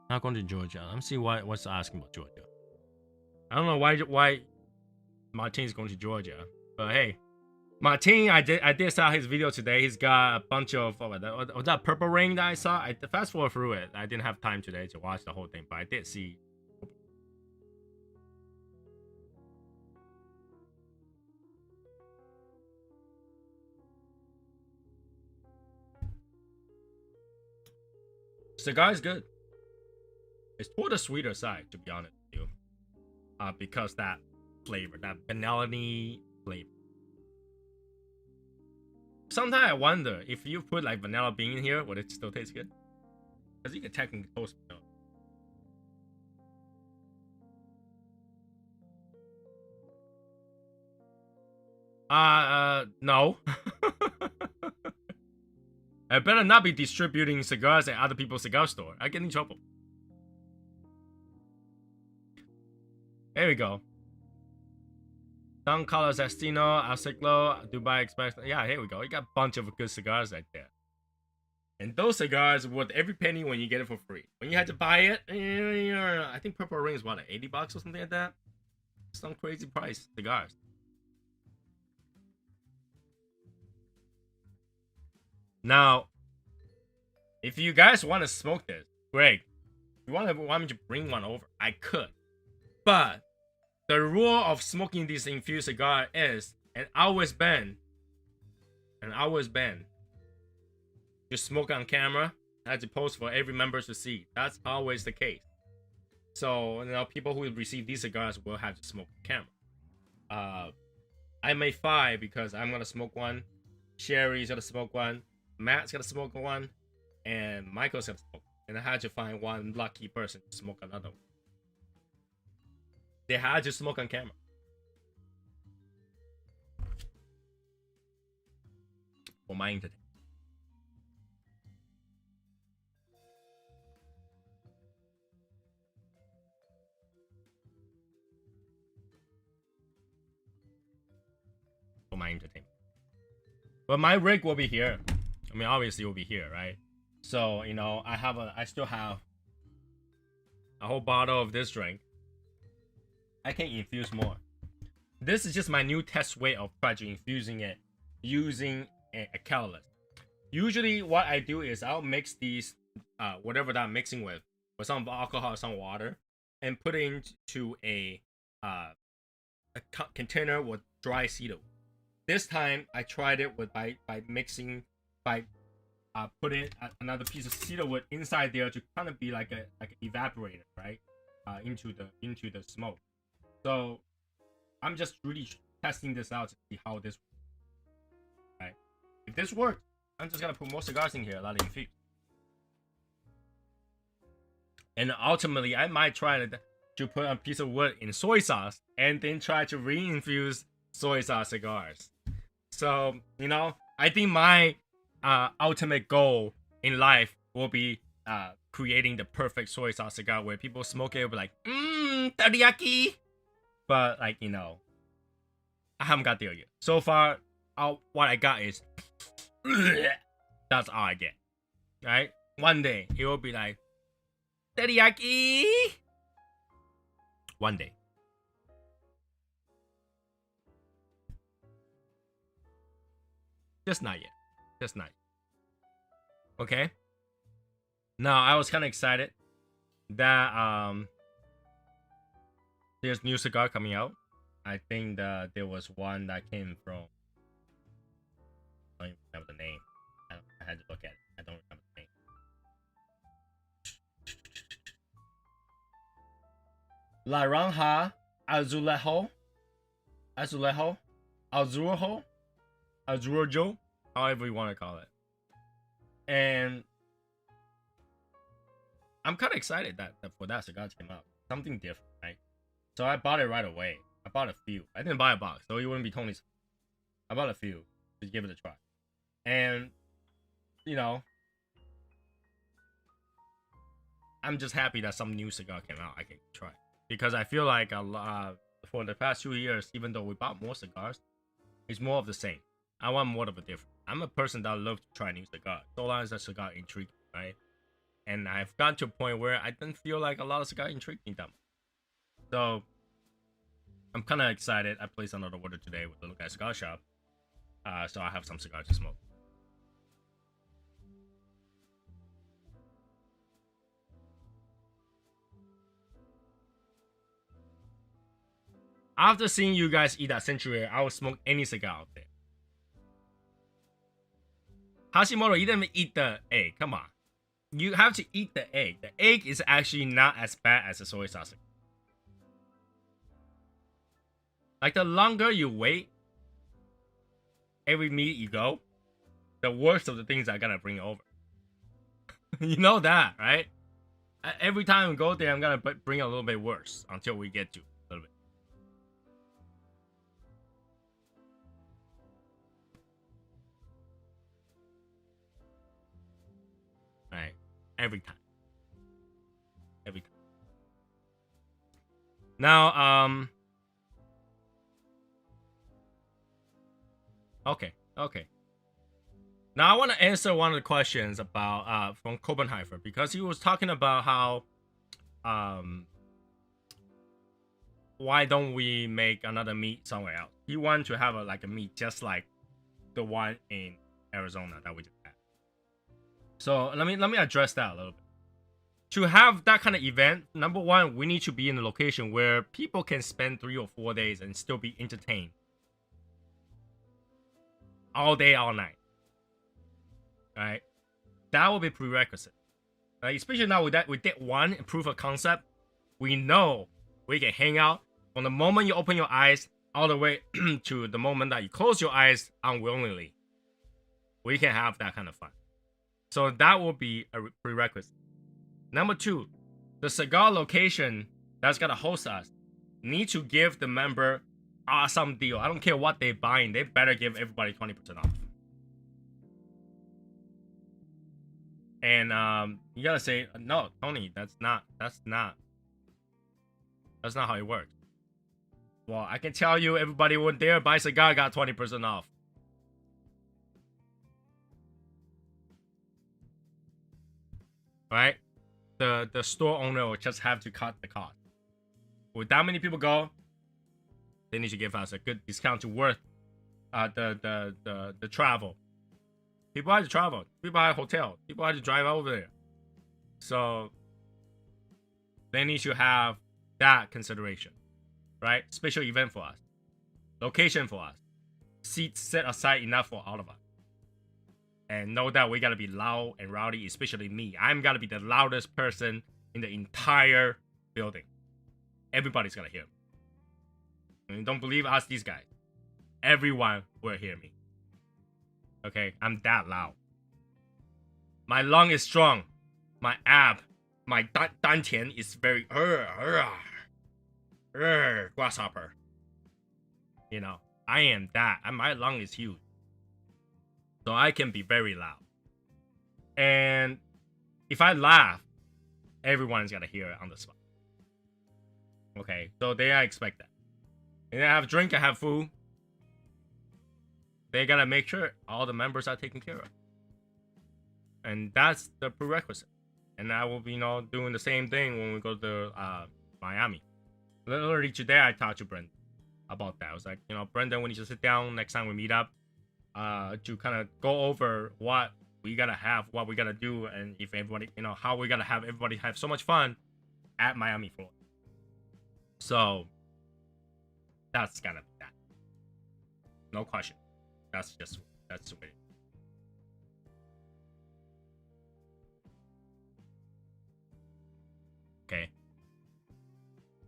Not going to Georgia. Let me see what's asking about Georgia. I don't know why Martin's going to Georgia, but hey, Martin, I did saw his video today. He's got a bunch of that purple ring that I saw. I fast forward through it. I didn't have time today to watch the whole thing, but I did see. Cigar is good. It's toward the sweeter side, to be honest with you. Because that flavor, that vanilla-y flavor. Sometimes I wonder if you put like vanilla bean in here, would it still taste good? Because you can technically toast vanilla. No. I better not be distributing cigars at other people's cigar store. I get in trouble. There we go. Don Carlos Astino, Alciclo, Dubai Express. Yeah, here we go. You got a bunch of good cigars right there. And those cigars worth every penny when you get it for free. When you had to buy it, I think Purple Ring is what, $80 or something like that? Some crazy price cigars. Now, if you guys want to smoke this, Greg, if you want me to bring one over, I could. But the rule of smoking this infused cigar is, and always been, you smoke on camera as opposed for every member to see. That's always the case. So, people who receive these cigars will have to smoke on camera. I made 5 because I'm gonna smoke one. Sherry's gonna smoke one. Matt's gonna smoke one, and Michael's gonna smoke. And I had to find one lucky person to smoke another one. They had to smoke on camera. For my entertainment. For my entertainment. But my rig will be here. I mean, obviously it will be here, right? So, I still have a whole bottle of this drink. I can infuse more. This is just my new test way of trying to infusing it using a catalyst. Usually what I do is I'll mix these, whatever that I'm mixing with some alcohol, some water, and put it into a container with dry cedar. This time I tried it with by putting another piece of cedar wood inside there to kind of be like an evaporator, right? Into the smoke. So I'm just really testing this out to see how this works. Right? If this works, I'm just gonna put more cigars in here, let it infuse. And ultimately, I might try to put a piece of wood in soy sauce and then try to re-infuse soy sauce cigars. So, I think my ultimate goal in life will be creating the perfect soy sauce cigar where people smoke it will be like, teriyaki. But, like, I haven't got there yet. So far, what I got is, that's all I get. Right? One day, it will be like, teriyaki. One day. Just not yet. Just not yet. Okay? Now, I was kind of excited that there's new cigar coming out. I think that there was one that came from, I don't even remember the name. I had to look at it. I don't remember the name. La Ranja Azulejo, Azurojo, however you want to call it. And I'm kind of excited that for that cigar to come out. Something different, right? So I bought it right away. I bought a few. I didn't buy a box, so it wouldn't be Tony's. I bought a few to give it a try. And, I'm just happy that some new cigar came out I can try. Because I feel like for the past 2 years, even though we bought more cigars, it's more of the same. I want more of a different. I'm a person that loves to try new cigars. So long as that cigar intrigues me, right? And I've gotten to a point where I don't feel like a lot of cigars intrigue me that much. So I'm kind of excited. I placed another order today with the local cigar shop. So I have some cigars to smoke. After seeing you guys eat that Century, I will smoke any cigar out there. Hashimoto, you didn't even eat the egg. Come on. You have to eat the egg. The egg is actually not as bad as the soy sauce. Like, the longer you wait, every meet you go, the worst of the things are gonna bring over. You know that, right? Every time we go there, I'm gonna bring a little bit worse until we get to a little bit. Right? Every time. Every time. Now, okay. Now I want to answer one of the questions about from Copenhagen, because he was talking about how why don't we make another meet somewhere else? He wanted to have a meet just like the one in Arizona that we just had. So let me address that a little bit. To have that kind of event, number one, we need to be in a location where people can spend 3 or 4 days and still be entertained. All day, all night. Right? That will be prerequisite. Right? Especially now with that, we did one proof of concept. We know we can hang out from the moment you open your eyes all the way to the moment that you close your eyes unwillingly. We can have that kind of fun. So that will be a prerequisite. Number two, the cigar location that's gonna host us need to give the member awesome deal. I don't care what they're buying. They better give everybody 20% off. And you gotta say, no, Tony, that's not how it works. Well, I can tell you, everybody went there, buy cigar, got 20% off. Right? The store owner will just have to cut the cost. With that many people go, they need to give us a good discount to worth the travel. People have to travel. People have hotel. People have to drive over there. So they need to have that consideration, right? Special event for us, location for us, seats set aside enough for all of us. And know that we gotta be loud and rowdy, especially me. I'm gonna be the loudest person in the entire building. Everybody's gonna hear me. And don't believe us, these guys. Everyone will hear me. Okay, I'm that loud. My lung is strong. My ab, my dantian is very grasshopper. You know, I am that. And my lung is huge. So I can be very loud. And if I laugh, everyone's gonna hear it on the spot. Okay, so they expect that. And I have drink, I have food. They gotta make sure all the members are taken care of. And that's the prerequisite. And I will be, doing the same thing when we go to Miami. Literally today, I talked to Brendan about that. I was like, Brendan, we need to sit down next time we meet up to kind of go over what we gotta have, what we gotta do, and if everybody, how we gotta have everybody have so much fun at Miami, Florida. So that's gotta be that. No question. That's the way. Okay.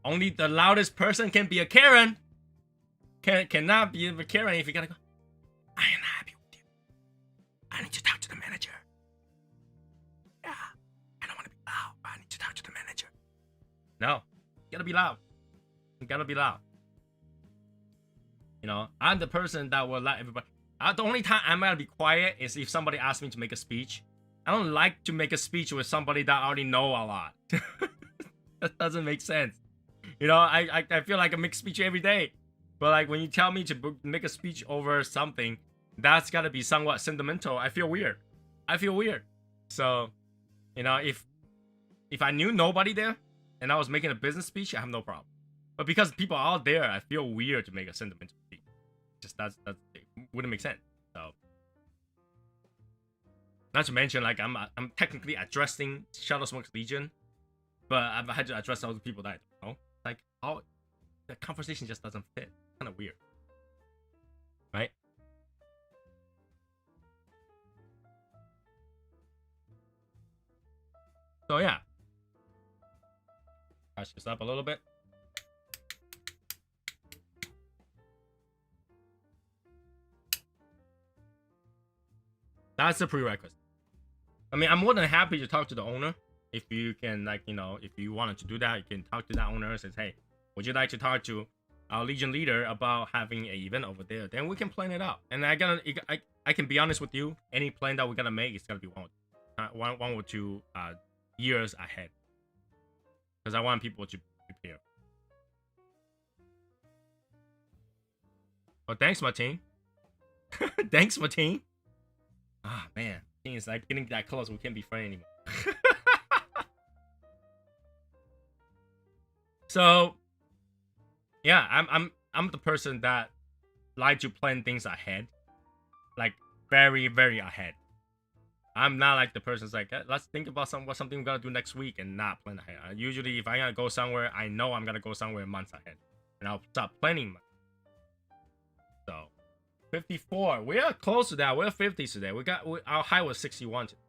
Only the loudest person can be a Karen. Cannot be a Karen if you gotta go. I am not happy with you. I need to talk to the manager. Yeah. I don't want to be loud, but I need to talk to the manager. No. You gotta be loud. You gotta be loud. I'm the person that will let everybody. The only time I'm gonna be quiet is if somebody asks me to make a speech. I don't like to make a speech with somebody that I already know a lot. That doesn't make sense. I feel like I make speech every day. But like when you tell me to make a speech over something, that's gotta be somewhat sentimental. I feel weird. So, if I knew nobody there and I was making a business speech, I have no problem. But because people are out there, I feel weird to make a sentimental speech. Just that's it wouldn't make sense. So, not to mention, like I'm technically addressing Shadow Smoke's Legion, but I've had to address other people that I don't know. Like how the conversation just doesn't fit. Kind of weird, right? So yeah, touch this up a little bit. That's the prerequisite. I mean, I'm more than happy to talk to the owner. If you can, if you wanted to do that, you can talk to that owner and say, hey, would you like to talk to our Legion leader about having an event over there? Then we can plan it out. And I can be honest with you, any plan that we're gonna make is gonna be one or two years ahead. Because I want people to prepare. Oh, thanks, Martin. Thanks, Martin. Ah, man. It's like getting that close. We can't be friends anymore. So, yeah, I'm the person that like to plan things ahead, like very, very ahead. I'm not like the person that's like, let's think about something we gotta do next week and not plan ahead. Usually, if I gotta go somewhere, I know I'm gonna go somewhere months ahead, and I'll start planning. So, 54. We are close to that. We're 50 today. Our high was 61 today.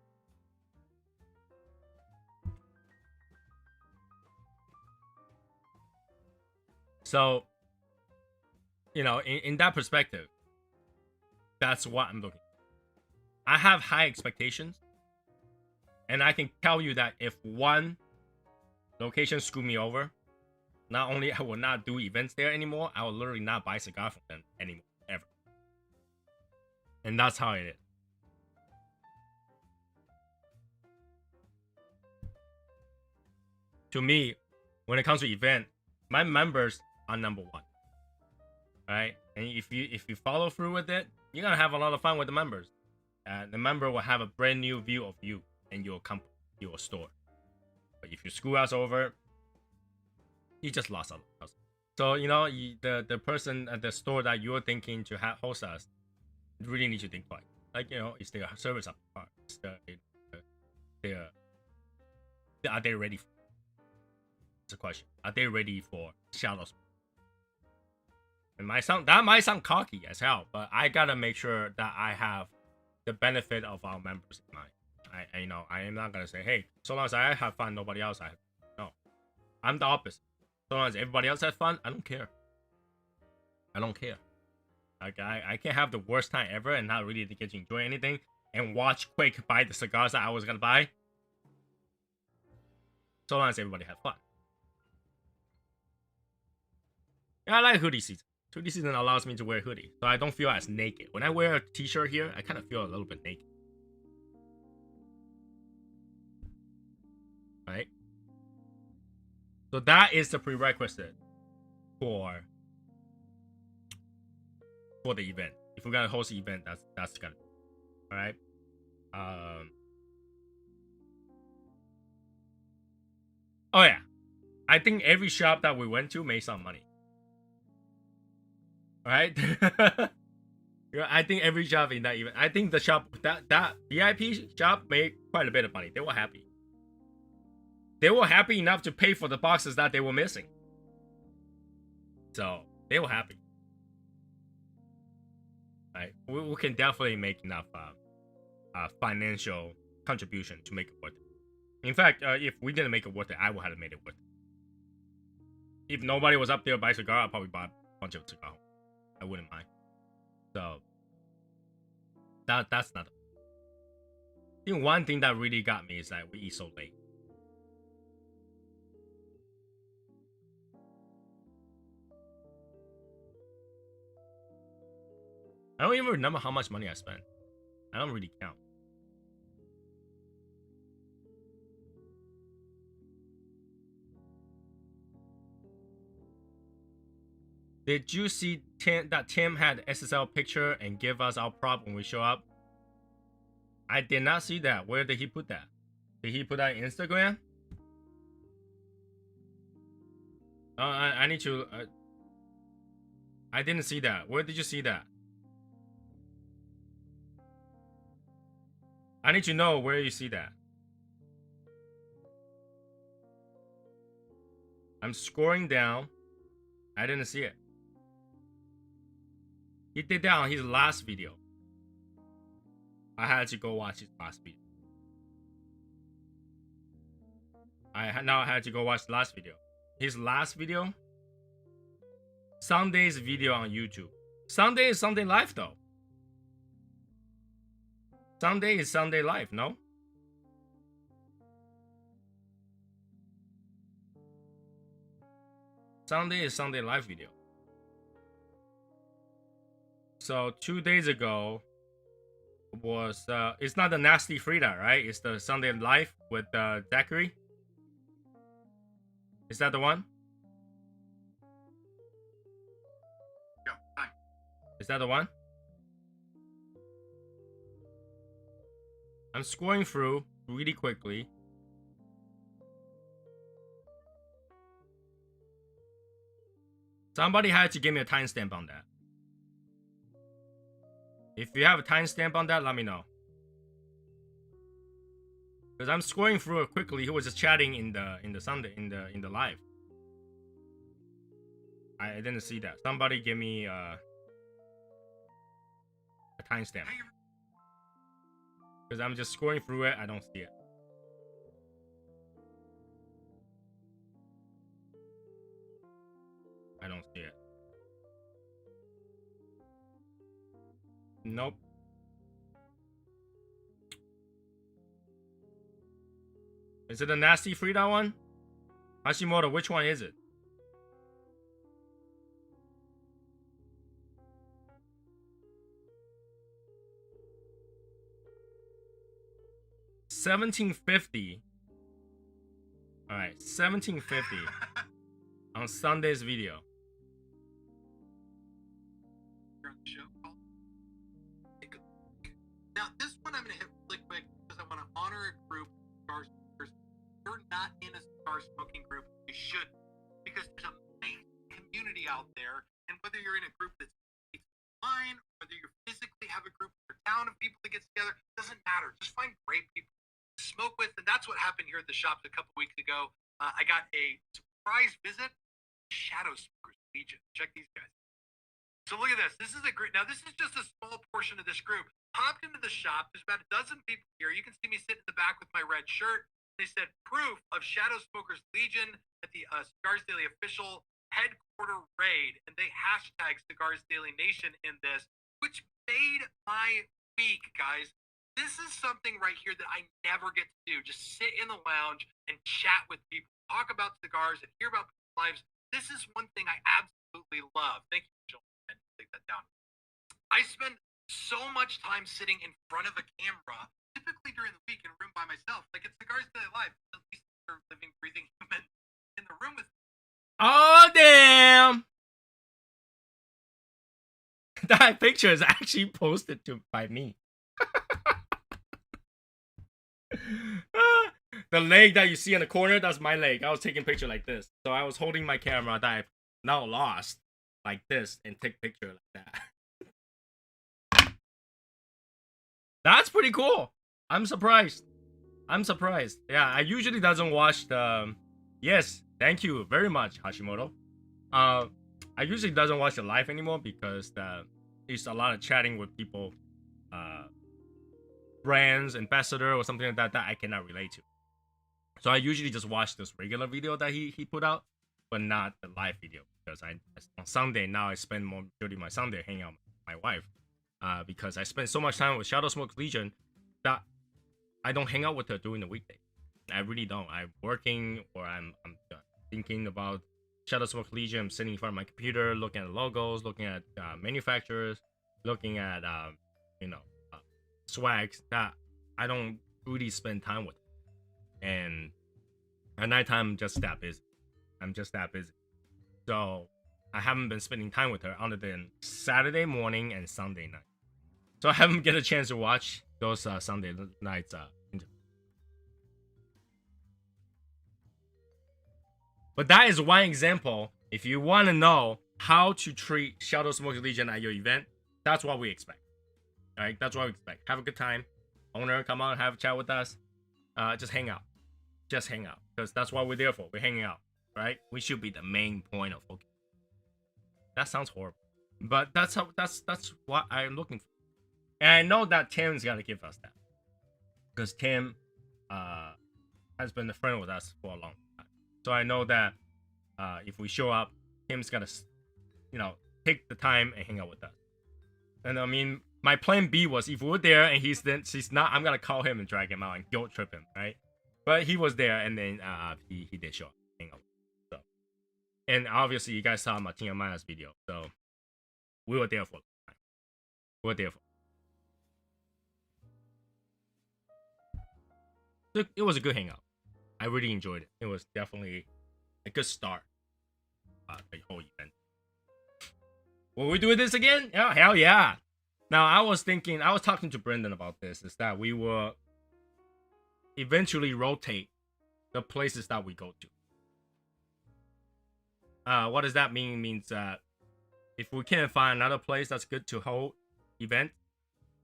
So, in that perspective, that's what I'm looking for. I have high expectations. And I can tell you that if one location screw me over, not only I will not do events there anymore, I will literally not buy cigar from them anymore, ever. And that's how it is. To me, when it comes to event, my members are number one. Right? And if you follow through with it, you're gonna have a lot of fun with the members. The member will have a brand new view of you and your company, your store. But if you screw us over, you just lost us. So the person at the store that you're thinking to host us really need to think twice. Like is their service up to par? Are they ready for? It's a question. Are they ready for Shadows? And that might sound cocky as hell, but I gotta make sure that I have the benefit of our members in mind. I am not gonna say, hey, so long as I have fun, nobody else has. No, I'm the opposite. So long as everybody else has fun, I don't care. Like I can't have the worst time ever and not really get to enjoy anything and watch Quake buy the cigars that I was gonna buy. So long as everybody has fun. Yeah, I like hoodie season. hoodie season allows me to wear a hoodie, so I don't feel as naked. When I wear a t-shirt here, I kind of feel a little bit naked. Right? So that is the prerequisite for the event. If we're gonna host the event, that's gonna be. All right. Oh yeah, I think every shop that we went to made some money. All right. Yeah, I think every shop in that event. I think the shop that VIP shop made quite a bit of money. They were happy. They were happy enough to pay for the boxes that they were missing. So they were happy. Right? We can definitely make enough financial contribution to make it worth it. In fact, if we didn't make it worth it, I would have made it worth it. If nobody was up there buying cigar, I'd probably buy a bunch of cigar. I wouldn't mind. So that's not. I think one thing that really got me is that we eat so late. I don't even remember how much money I spent. I don't really count. Did you see that Tim had SSL picture and give us our prop when we show up? I did not see that. Where did he put that? Did he put that on Instagram? I need to. I didn't see that. Where did you see that? I need to know where you see that. I'm scrolling down. I didn't see it. He did that on his last video. I had to go watch his last video. Now I had to go watch the last video. His last video? Sunday's video on YouTube. Sunday is Sunday Live though. Sunday is Sunday Live, no? Sunday is Sunday Live video. So 2 days ago was it's not the Nasty Frida, right? It's the Sunday Live with Zachary. Is that the one? Yeah. Hi. Is that the one? I'm scrolling through really quickly. Somebody had to give me a timestamp on that. If you have a timestamp on that, let me know. Because I'm scrolling through it quickly. He was just chatting in the Sunday in the live. I didn't see that. Somebody give me a timestamp. Because I'm just scrolling through it, I don't see it. I don't see it. Nope. Is it a Nasty Frida one? Hashimoto, which one is it? $17.50. Alright, $17.50 on Sunday's video. Now, this one I'm going to hit really quick because I want to honor a group of cigar smokers. If you're not in a cigar smoking group, you should, because there's a amazing community out there. And whether you're in a group that's online, or whether you physically have a group or a town of people that get together, doesn't matter. Just find great people to smoke with. And that's what happened here at the shops a couple weeks ago. I got a surprise visit. Shadow Smokers Legion. Check these guys. So look at this. This is a group. Now, this is just a small portion of this group. Popped into the shop. There's about a dozen people here. You can see me sitting in the back with my red shirt. They said proof of Shadow Smokers Legion at the Cigars Daily official headquarter raid, and they hashtag Cigars Daily Nation in this, which made my week, guys. This is something right here that I never get to do. Just sit in the lounge and chat with people, talk about cigars, and hear about people's lives. This is one thing I absolutely love. Thank you, Joel. I spend so much time sitting in front of a camera, typically during the week in a room by myself. Like it's Cigar's daily life. At least they're living, breathing human in the room with me. Oh damn! That picture is actually posted by me. The leg that you see in the corner, that's my leg. I was taking a picture like this. So I was holding my camera that I now lost like this and take a picture like that. That's pretty cool. I'm surprised. Yeah, I usually doesn't watch the... Yes, thank you very much, Hashimoto. I usually doesn't watch the live anymore because there's a lot of chatting with people, brands, ambassador, or something like that I cannot relate to. So I usually just watch this regular video that he put out, but not the live video because on Sunday now I spend more majority of my Sunday hanging out with my wife, because I spend so much time with Shadow Smoke Legion that I don't hang out with her during the weekday. I really don't. I'm working or I'm thinking about Shadow Smoke Legion. I'm sitting in front of my computer, looking at logos, looking at manufacturers, looking at swags that I don't really spend time with. And at nighttime, I'm just that busy. So I haven't been spending time with her other than Saturday morning and Sunday night. So I haven't get a chance to watch those Sunday nights. But that is one example. If you want to know how to treat Shadow Smoke Legion at your event, that's what we expect. All right, that's what we expect. Have a good time. Owner, come on, have a chat with us. Just hang out. Because that's what we're there for. We're hanging out, right? We should be the main point of focus. That sounds horrible, but that's what I'm looking for. And I know that Tim's gonna give us that, because Tim has been a friend with us for a long time. So I know that if we show up, Tim's gonna, take the time and hang out with us. And I mean, my plan B was if we're there and he's not, I'm gonna call him and drag him out and guilt trip him, right? But he was there, and then he did show up, hang out. So, and obviously you guys saw Martina Maya's video, so we were there for a long time. It was a good hangout. I really enjoyed it. It was definitely a good start. The whole event. Will we do this again? Yeah, hell yeah. Now I was talking to Brendan about this, is that we will eventually rotate the places that we go to. What does that mean? It means that if we can't find another place that's good to hold event,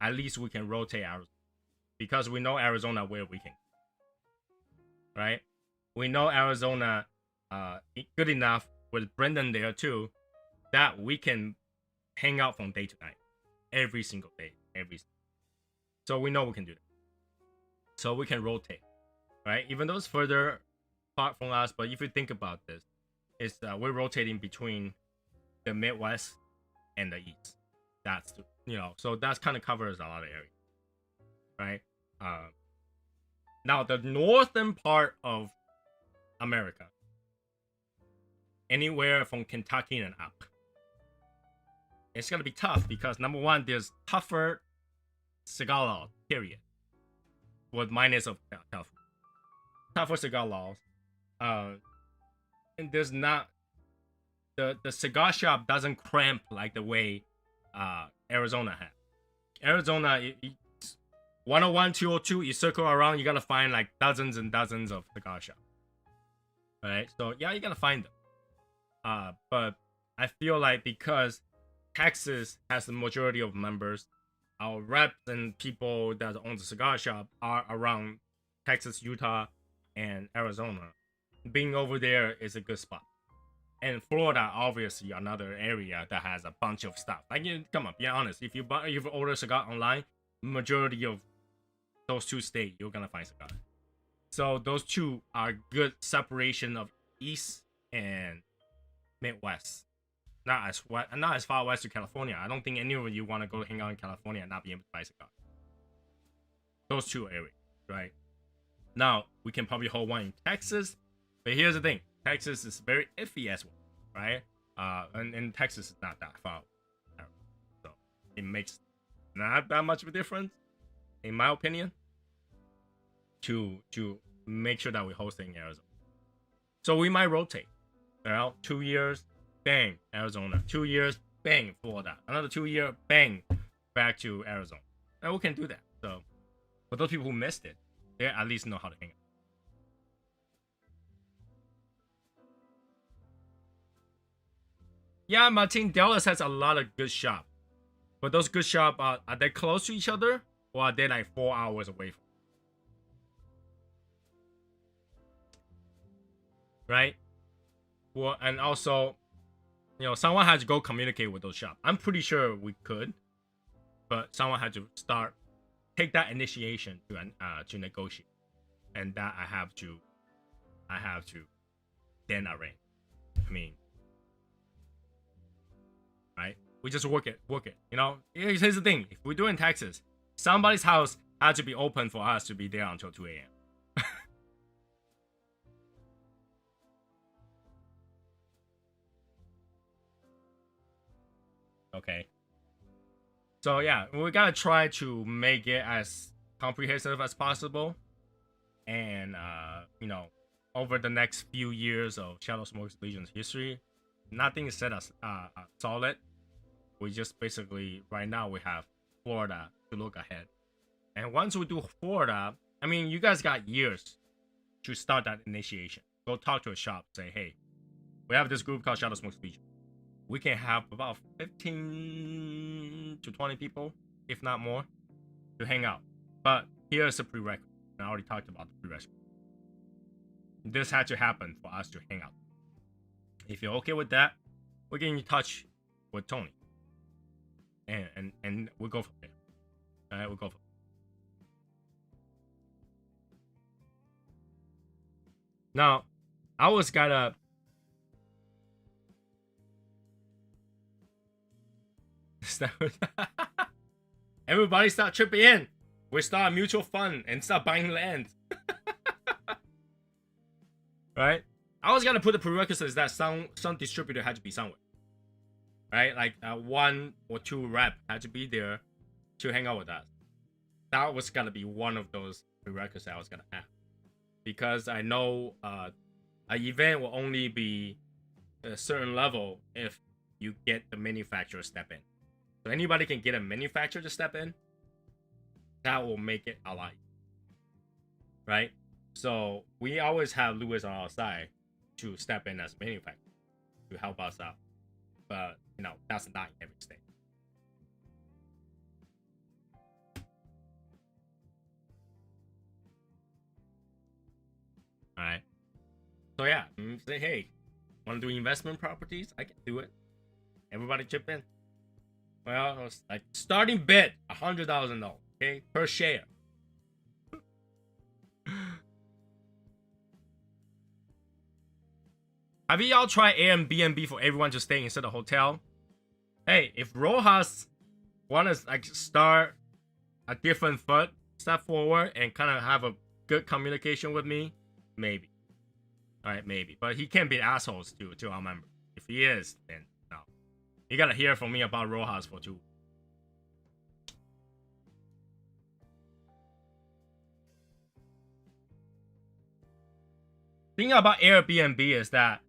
at least we can rotate Arizona, because we know Arizona where we can. Right? We know Arizona good enough with Brendan there too, that we can hang out from day to night, every single day, So we know we can do that. So we can rotate, right? Even though it's further apart from us, but if you think about this, it's we're rotating between the Midwest and the East. That's so that's kind of covers a lot of area, right? Now the northern part of America, anywhere from Kentucky and up, it's gonna be tough because number one, there's tougher cigar laws, period. With minus of tougher cigar laws, and there's not the cigar shop doesn't cramp like the way Arizona has. Arizona, 101, 202, you circle around, you gotta find like dozens and dozens of cigar shops. Right? So yeah, you gotta find them. But I feel like because Texas has the majority of members, our reps and people that own the cigar shop are around Texas, Utah, and Arizona. Being over there is a good spot. And Florida, obviously, another area that has a bunch of stuff. Like, come on, be honest. If you order a cigar online, majority of those two states, you're gonna find cigar. So those two are good separation of East and Midwest. Not as far west to California. I don't think any of you want to go hang out in California and not be able to buy cigar. Those two areas, right? Now, we can probably hold one in Texas, but here's the thing. Texas is very iffy as well, right? And Texas is not that far. So, it makes not that much of a difference, in my opinion, to make sure that we're hosting Arizona. So we might rotate. 2 years, bang, Arizona. 2 years, bang, Florida. Another 2 year, bang, back to Arizona. And we can do that. So for those people who missed it, they at least know how to hang out. Yeah, Martin, Dallas has a lot of good shops. But those good shops, are they close to each other? Or are they like 4 hours away from? Right? Well, and also, someone had to go communicate with those shops. I'm pretty sure we could, but someone had to take that initiation to negotiate, and that I have to then arrange. I mean, right? We just work it. Here's the thing: if we do in Texas, somebody's house had to be open for us to be there until 2 a.m. Okay. So yeah, we gotta try to make it as comprehensive as possible, and over the next few years of Shadow Smoke Legion's history, nothing is set as solid. We just basically right now we have Florida to look ahead, and once we do Florida, I mean, you guys got years to start that initiation. Go talk to a shop, say, hey, we have this group called Shadow Smoke Legion. We can have about 15 to 20 people, if not more, to hang out. But here's a prerequisite. I already talked about the prerequisite. This had to happen for us to hang out. If you're okay with that, we'll get in touch with Tony. And we'll go from there. All right, we'll go from there. Now, I was gotta... Everybody start tripping in. We start a mutual fund and start buying land. Right? I was gonna put the prerequisites that some distributor had to be somewhere. Right? Like 1 or 2 rep had to be there to hang out with us. That was gonna be one of those prerequisites I was gonna have. Because I know an event will only be a certain level if you get the manufacturer step in. So anybody can get a manufacturer to step in. That will make it a lot. Right? So we always have Lewis on our side to step in as a manufacturer to help us out. But, that's not in every state. Alright. So yeah, say, hey, want to do investment properties? I can do it. Everybody chip in. Well, it's like starting bid $100,000, okay, per share. Have y'all tried Airbnb for everyone to stay instead of hotel? Hey, if Rojas want to like start a different step forward and kind of have a good communication with me, maybe. All right, maybe. But he can't be assholes to our members. If he is, then no. You gotta hear from me about Rojas for 2. Thing about Airbnb is that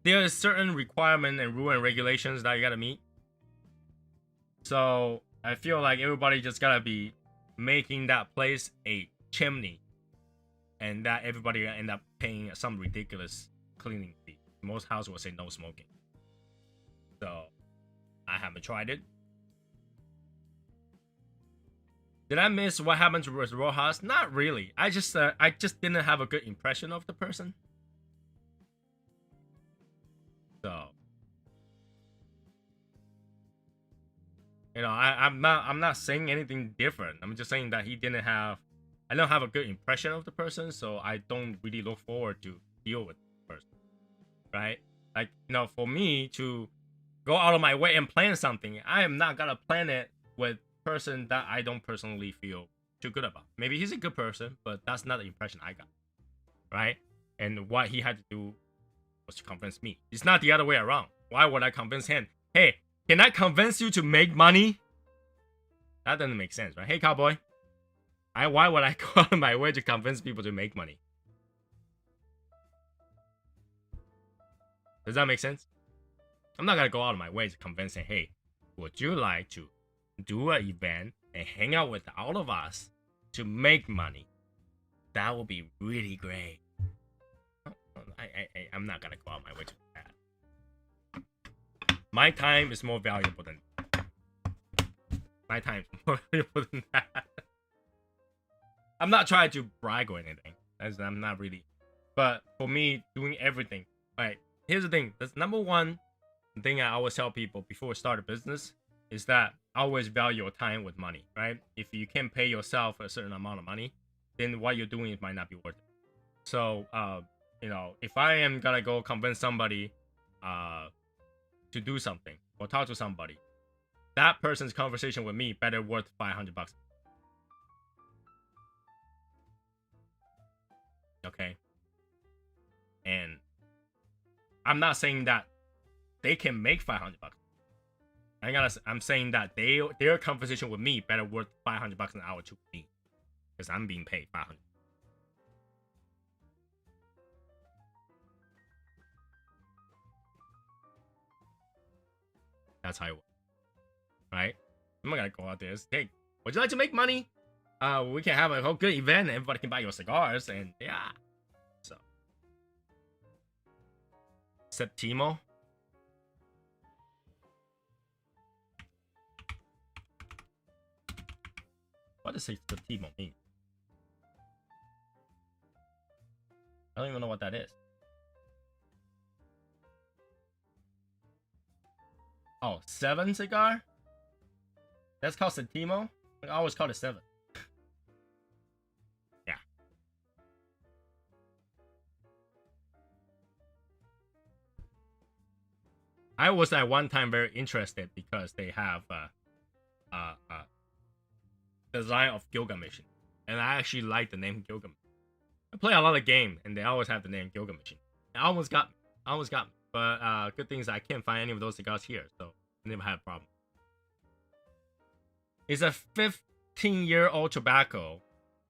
there is certain requirement and rule and regulations that you gotta meet. So I feel like everybody just gotta be making that place a chimney, and that everybody end up paying some ridiculous cleaning fee. Most houses will say no smoking. So I haven't tried it. Did I miss what happened to Rojas? Not really. I just didn't have a good impression of the person. So I'm not saying anything different. I'm just saying that I don't have a good impression of the person, so I don't really look forward to deal with the person. Right? Like, for me to go out of my way and plan something, I am not gonna plan it with person that I don't personally feel too good about. Maybe he's a good person, but that's not the impression I got. Right? And what he had to do was to convince me. It's not the other way around. Why would I convince him? Hey, Can I convince you to make money? That doesn't make sense, right? Hey, cowboy. Why would I go out of my way to convince people to make money? Does that make sense? I'm not gonna go out of my way to convince them, hey, would you like to do an event and hang out with all of us to make money? That would be really great. I'm not gonna go out of my way to do that. My time is more valuable than that. I'm not trying to brag or anything. I'm not really. But for me, doing everything. Alright, here's the thing. That's number one thing I always tell people before we start a business is that always value your time with money, right? If you can't pay yourself a certain amount of money, then what you're doing might not be worth it. So, you know, if I am gonna go convince somebody to do something or talk to somebody, that person's conversation with me better worth $500. Okay. And I'm not saying that they can make $500. I'm saying that their conversation with me better worth $500 an hour to me, because I'm being paid $500. That's how it works, right? I'm not gonna go out there and say, hey, would you like to make money? We can have a whole good event and everybody can buy your cigars, and yeah. So Septimo. What does Septimo mean? I don't even know what that is. Oh, 7 cigar? That's called Septimo? I always call it 7. Yeah. I was at one time very interested because they have design of Gilgamesh, and I actually like the name Gilgamesh. I play a lot of games, and they always have the name Gilgamesh. It almost got me. But good thing is I can't find any of those cigars here, so I never had a problem. It's a 15-year-old tobacco,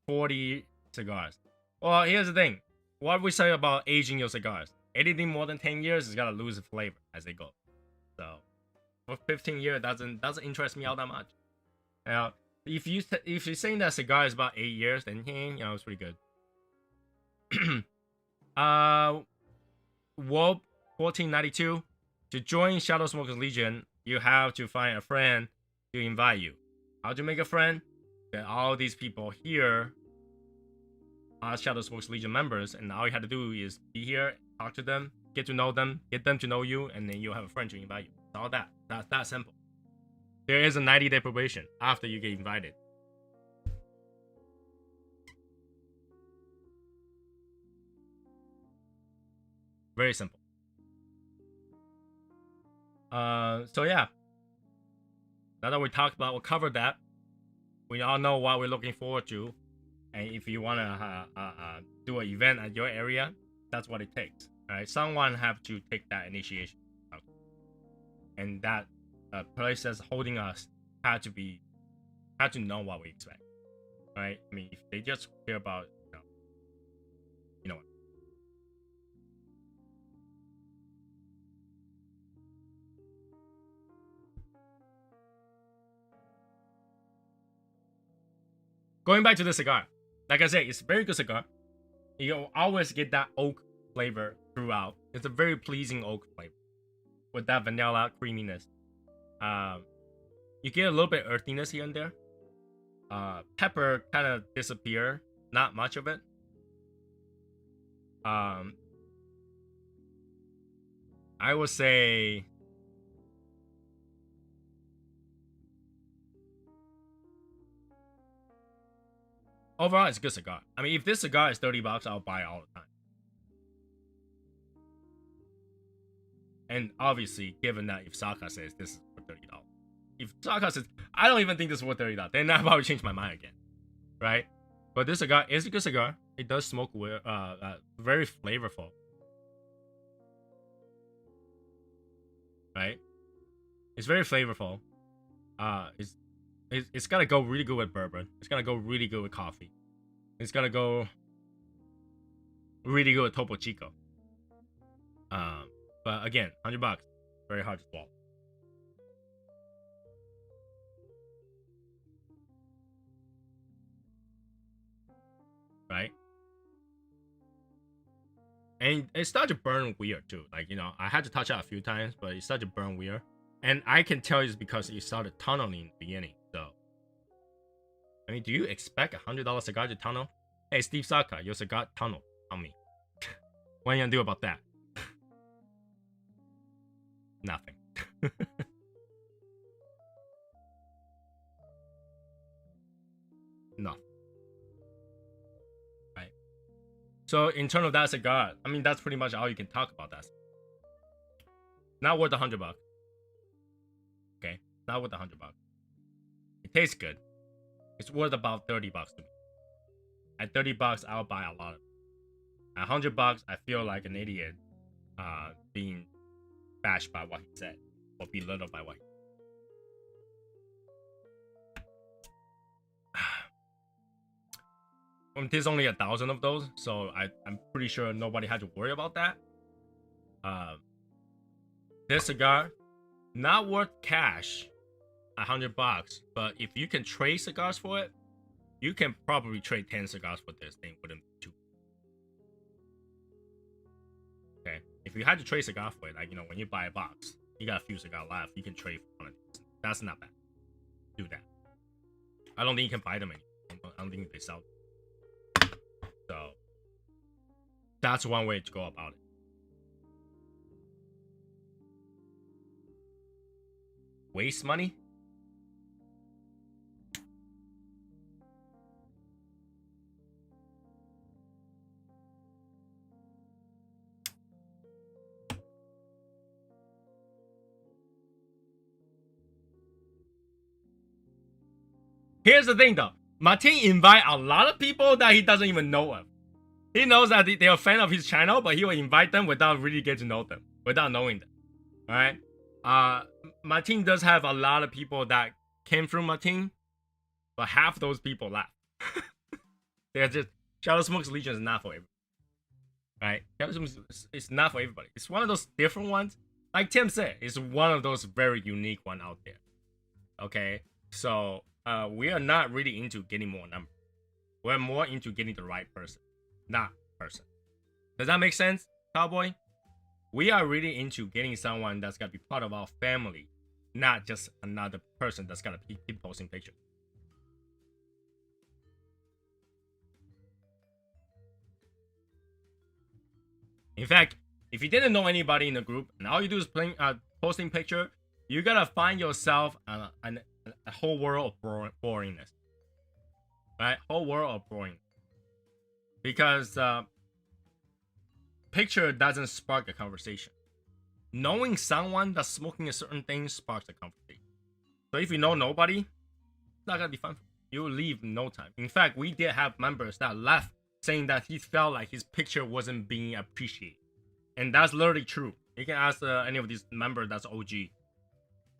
40 cigars. Well, here's the thing. What we say about aging your cigars? Anything more than 10 years is gonna lose the flavor as they go. So, for 15 years, doesn't interest me all that much. Now, if you're saying that cigar is about 8 years, then you know it's pretty good. Warp 1492. To join Shadow Smokers Legion, you have to find a friend to invite you. How to make a friend? Then all these people here are Shadow Smokers Legion members, and all you have to do is be here, talk to them, get to know them, get them to know you, and then you'll have a friend to invite you. It's all that. That's that simple. There is a 90-day probation after you get invited. Very simple. So yeah. Now that we talked about, we covered that. We all know what we're looking forward to, and if you wanna do an event at your area, that's what it takes. All right, someone have to take that initiation, and that place that's holding us had to know what we expect, right? I mean, if they just care about, you know what. Going back to the cigar, like I said, it's a very good cigar. You'll always get that oak flavor throughout. It's a very pleasing oak flavor with that vanilla creaminess. You get a little bit earthiness here and there. Pepper kind of disappear, not much of it. I would say overall it's a good cigar. I mean, if this cigar is $30, I'll buy it all the time. And obviously, given that if Saka says this is for $30, if Saka says I don't even think this is worth $30, then I'll probably change my mind again, right? But this cigar is a good cigar. It does smoke very flavorful, right? It's very flavorful. It's gonna go really good with bourbon. It's gonna go really good with coffee. It's gonna go really good with Topo Chico. But again, $100, very hard to swallow. Right? And it started to burn weird too. Like, you know, I had to touch it a few times, but it started to burn weird. And I can tell it's because it started tunneling in the beginning. So, I mean, do you expect $100 cigar to tunnel? Hey, Steve Saka, your cigar tunneled on me. What are you gonna do about that? Nothing. Nothing. Right. So in terms of that cigar, I mean, that's pretty much all you can talk about that. Not worth $100. Okay, not worth $100. It tastes good. It's worth about $30 to me. At $30, I'll buy a lot of it. At $100, I feel like an idiot being bashed by what he said or belittled by what he said. There's only 1,000 of those, so I'm pretty sure nobody had to worry about that. This cigar, not worth cash, $100, but if you can trade cigars for it, you can probably trade 10 cigars for this thing within 2. Okay, if you had to trade cigar for it, like, you know, when you buy a box, you got a few cigars left, you can trade for one of these. That's not bad. Do that. I don't think you can buy them anymore. I don't think they sell them. So that's one way to go about it. Waste money? Here's the thing though. Martin invite a lot of people that he doesn't even know of. He knows that they're a fan of his channel, but he will invite them without really getting to know them, without knowing them. Alright? Martin does have a lot of people that came through Martin, but half those people left. They're just Shadow Smoke's Legion is not for everybody. Right? Shadow Smoke is not for everybody. It's one of those different ones. Like Tim said, it's one of those very unique one out there. Okay? So we are not really into getting more numbers. We're more into getting the right person, not person. Does that make sense, Cowboy? We are really into getting someone that's gonna be part of our family, not just another person that's gonna keep posting pictures. In fact, if you didn't know anybody in the group and all you do is posting picture, you gotta find yourself a whole world of boringness. Right? Whole world of boring. Because picture doesn't spark a conversation. Knowing someone that's smoking a certain thing sparks a conversation. So if you know nobody, it's not gonna be fun for you. You'll leave in no time. In fact, we did have members that left saying that he felt like his picture wasn't being appreciated. And that's literally true. You can ask any of these members that's OG.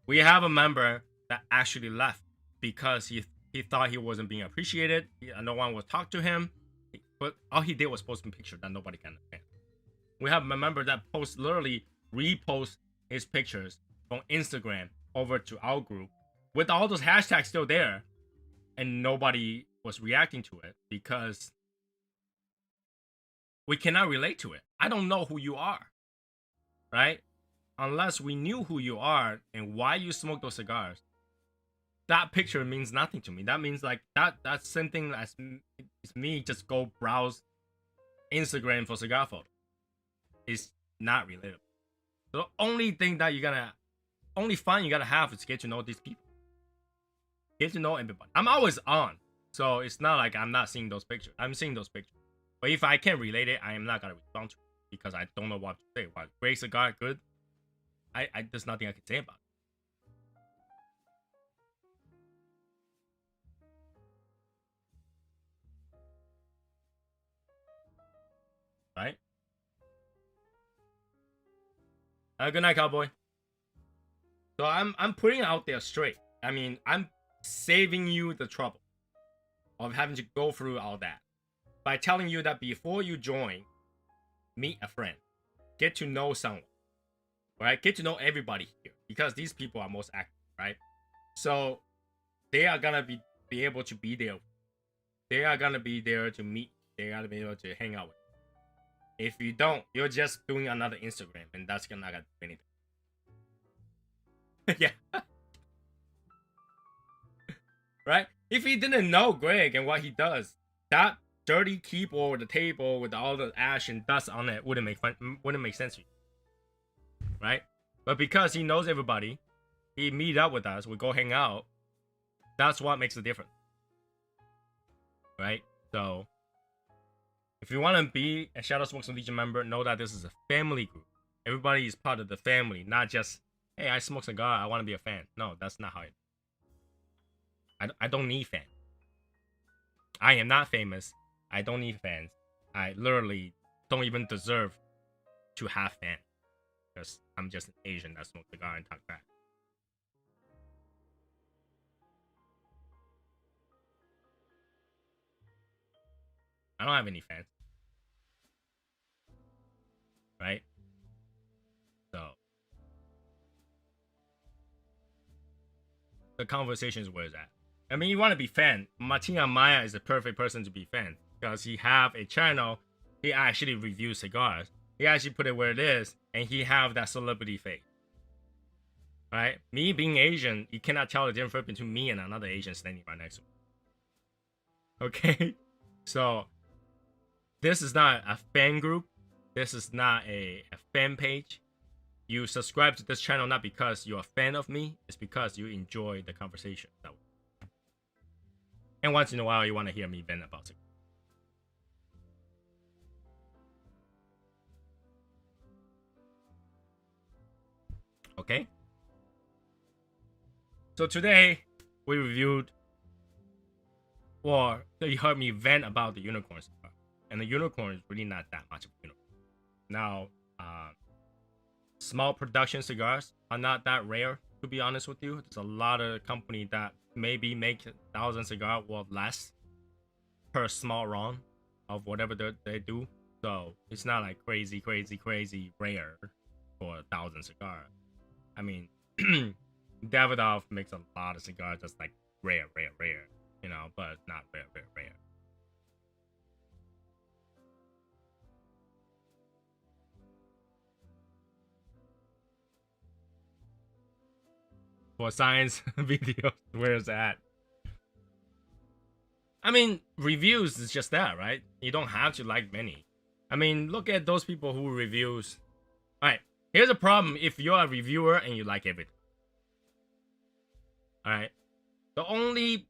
We have a member that actually left because he thought he wasn't being appreciated. No one would talk to him. But all he did was post a picture that nobody can understand. We have a member that literally repost his pictures from Instagram over to our group with all those hashtags still there, and nobody was reacting to it because we cannot relate to it. I don't know who you are, right? Unless we knew who you are and why you smoke those cigars, that picture means nothing to me. That means like that's something as it's me just go browse Instagram for cigar photo. It's not relatable. The only thing that only fun you gotta have is to get to know these people. Get to know everybody. I'm always on, so it's not like I'm not seeing those pictures. I'm seeing those pictures. But if I can't relate it, I am not gonna respond to it because I don't know what to say. What, great cigar, good? There's nothing I can say about it. Right? Good night, Cowboy. So I'm putting it out there straight. I mean, I'm saving you the trouble of having to go through all that by telling you that before you join, meet a friend, get to know someone, right? Get to know everybody here because these people are most active, right? So they are gonna be able to be there. They are gonna be there to meet. They gotta be able to hang out with. If you don't, you're just doing another Instagram, and that's not gonna do anything. Yeah. Right? If he didn't know Greg and what he does, that dirty keyboard, the table with all the ash and dust on it wouldn't make sense to you, right? But because he knows everybody, he meet up with us, we go hang out. That's what makes the difference, right? So, if you want to be a Shadow Smokes Legion member, know that this is a family group. Everybody is part of the family, not just, hey, I smoke cigar, I want to be a fan. No, that's not how it. I don't need fans. I am not famous. I don't need fans. I literally don't even deserve to have fans. Because I'm just an Asian that smokes cigar and talk back. I don't have any fans. Right? So. The conversation is where it's at. I mean, you want to be fan. Martina Maya is the perfect person to be fan because he have a channel. He actually reviews cigars. He actually put it where it is, and he have that celebrity face. Right? Me being Asian, you cannot tell the difference between me and another Asian standing right next to me. Okay? So, this is not a fan group. This is not a fan page. You subscribe to this channel not because you're a fan of me, it's because you enjoy the conversation. And once in a while, you want to hear me vent about it. Okay? So today, we reviewed, or you heard me vent about the unicorn cigar. And the unicorn is really not that much of a unicorn. Now, small production cigars are not that rare, to be honest with you. There's a lot of company that maybe make 1,000 cigars or less per small run of whatever they do. So it's not like crazy rare for 1,000 cigars. I mean, Davidoff makes a lot of cigars just like rare, you know, but not rare. For science videos, where's that? I mean, reviews is just that, right? You don't have to like many. I mean, look at those people who reviews. Alright, here's a problem if you're a reviewer and you like everything. Alright? The only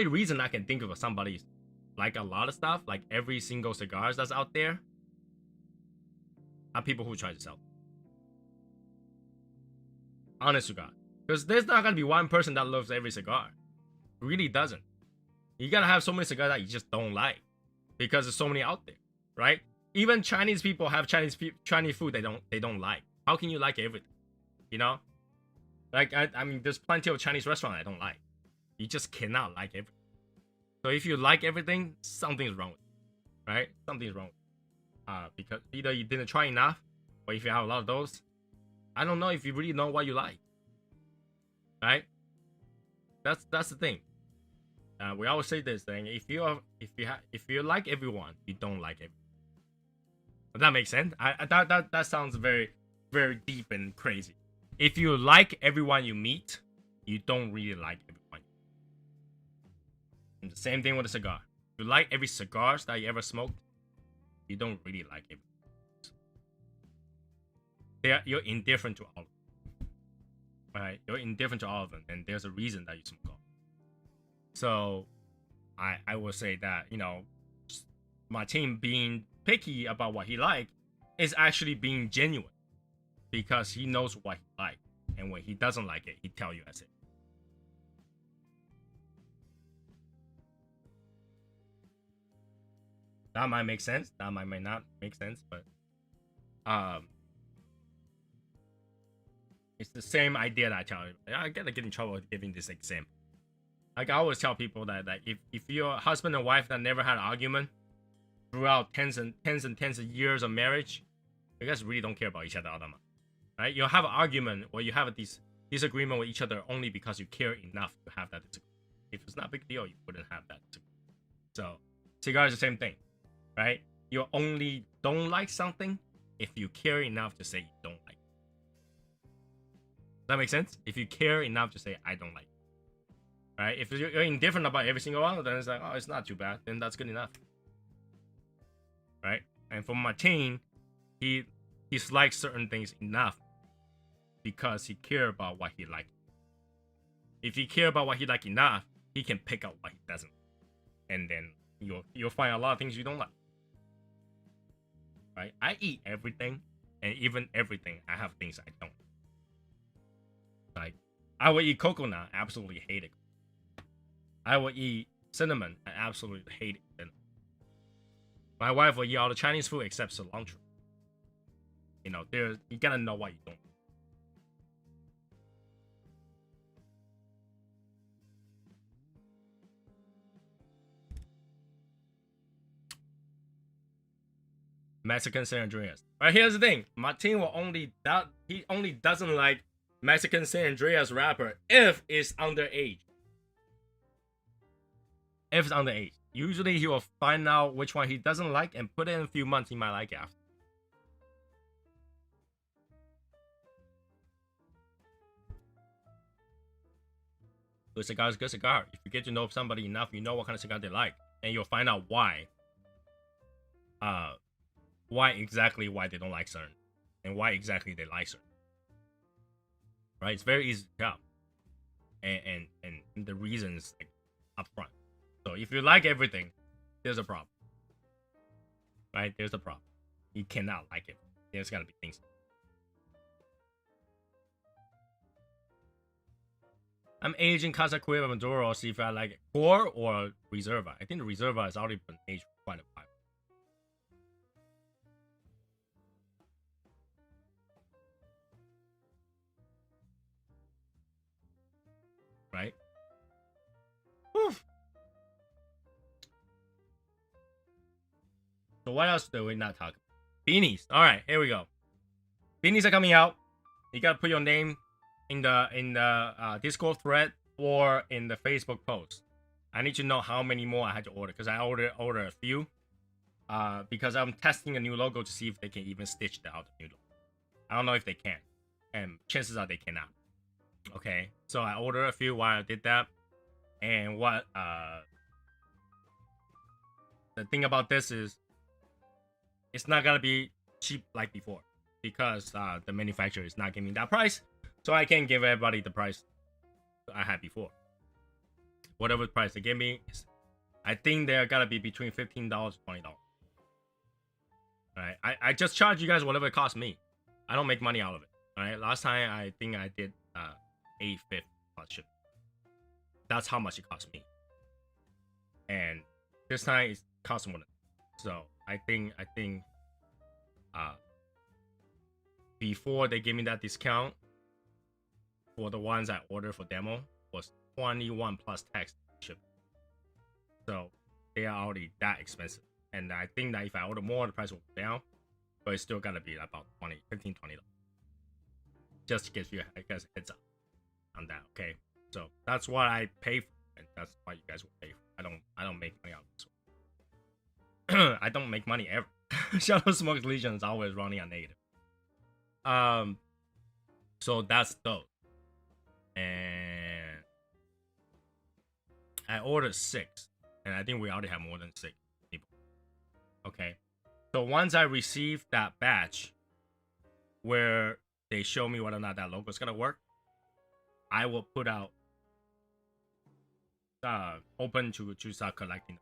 reason I can think of somebody like a lot of stuff, like every single cigars that's out there, are people who try to sell. Honest to God. Because there's not gonna be one person that loves every cigar. It really doesn't. You gotta have so many cigars that you just don't like. Because there's so many out there, right? Even Chinese people have Chinese food they don't like. How can you like everything? You know? Like I mean there's plenty of Chinese restaurants I don't like. You just cannot like everything. So if you like everything, something's wrong with it. Right? Something's wrong with it. Because either you didn't try enough, or if you have a lot of those, I don't know if you really know what you like. Right? That's the thing. We always say this thing: if you like everyone, you don't like everyone. Does that make sense? That sounds very deep and crazy. If you like everyone you meet, you don't really like everyone. And the same thing with a cigar. If you like every cigars that you ever smoked, you don't really like everyone. You're indifferent to all of them. Right? You're indifferent to all of them, and there's a reason that you smoke all. So, I will say that, you know, my team being picky about what he likes is actually being genuine. Because he knows what he likes. And when he doesn't like it, he tell you as it. That might make sense. That might not make sense, but It's the same idea that I tell you. I get in trouble with giving this example. Like I always tell people that if you're a husband and wife that never had an argument throughout tens and tens of years of marriage, you guys really don't care about each other all that much, right? You'll have an argument or you have a disagreement with each other only because you care enough to have that disagreement. If it's not a big deal, you wouldn't have that disagreement. So, cigar is the same thing, right? You only don't like something if you care enough to say you don't like it. Does that make sense? If you care enough to say I don't like it, right? If you're indifferent about every single one, then it's like, oh, it's not too bad. Then that's good enough, right? And for Martin, he likes certain things enough because he cares about what he likes. If he cares about what he likes enough, he can pick out what he doesn't. And then you'll find a lot of things you don't like. Right? I eat everything, and even everything, I have things I don't. Like, I will eat coconut, I absolutely hate it. I will eat cinnamon, I absolutely hate it. My wife will eat all the Chinese food except cilantro. You know, you gotta know what you don't. Mexican San Andreas. Right, here's the thing. Martin he only doesn't like Mexican San Andreas wrapper if it's underage. If it's underage. Usually he will find out which one he doesn't like and put it in a few months he might like it after. Good cigar is good cigar. If you get to know somebody enough, you know what kind of cigar they like. And you'll find out why exactly they don't like certain, and why exactly they like certain. Right? It's very easy to tell, and the reasons like, up front. So if you like everything, there's a problem. Right? There's a problem. You cannot like it. There's gotta be things. I'm aging Casa Cueva Maduro. See if I like it. Core or Reserva. I think the Reserva has already been aged for quite a while. Right? Whew. So what else do we not talk about? Beanies. All right, here we go. Beanies are coming out. You gotta put your name in the Discord thread or in the Facebook post. I need to know how many more I had to order because I ordered a few. Because I'm testing a new logo to see if they can even stitch out the new logo. I don't know if they can, and chances are they cannot. Okay, so I ordered a few while I did that, and what the thing about this is, it's not gonna be cheap like before because the manufacturer is not giving that price, so I can't give everybody the price I had before. Whatever price they give me, I think they're gonna be between $15 to $20. Alright, I just charge you guys whatever it costs me. I don't make money out of it. Alright, last time I think I did $8.50 plus ship. That's how much it cost me. And this time it costs more than that. So I think before they gave me that discount for the ones I ordered for demo was 21 plus tax ship. So they are already that expensive. And I think that if I order more, the price will go down. But it's still gonna be about $15, $20. Just to give you a heads up on that, okay? So that's what I pay for, and that's what you guys will pay for. I don't make money out of this one. I don't make money ever. Shadow Smoke Legion is always running on negative. So that's those. And I ordered 6. And I think we already have more than 6 people. Okay. So once I receive that batch where they show me whether or not that logo is gonna work, I will put out open to start collecting them.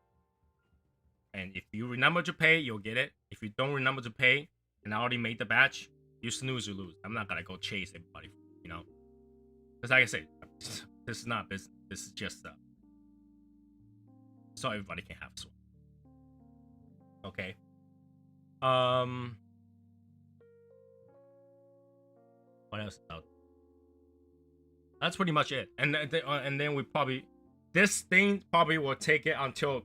And if you remember to pay, you'll get it. If you don't remember to pay and I already made the batch, you snooze, you lose. I'm not gonna go chase everybody, you know? Because like I said, this is not business. This is just so everybody can have this one. Okay. What else is out? That's pretty much it. And then we probably, this thing probably will take it until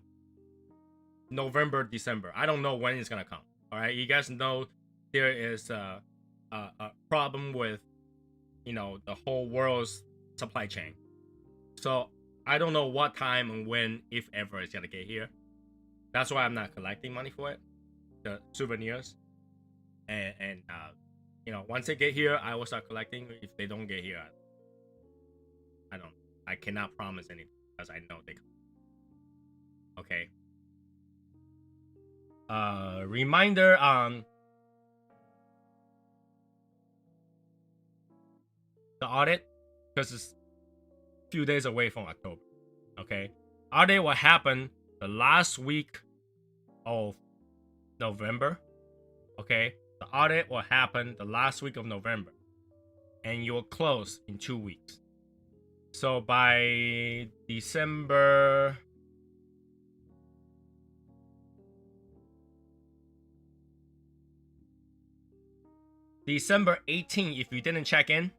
November, December. I don't know when it's gonna come. All right, you guys know there is a problem with, you know, the whole world's supply chain. So I don't know what time and when, if ever, it's gonna get here. That's why I'm not collecting money for it, the souvenirs. And you know, once they get here, I will start collecting. If they don't get here, I cannot promise anything because I know they come. Okay. Reminder on the audit, because it's a few days away from October. Okay. Audit will happen the last week of November. Okay. The audit will happen the last week of November. And you'll close in 2 weeks. So by December December 18th, if you didn't check in,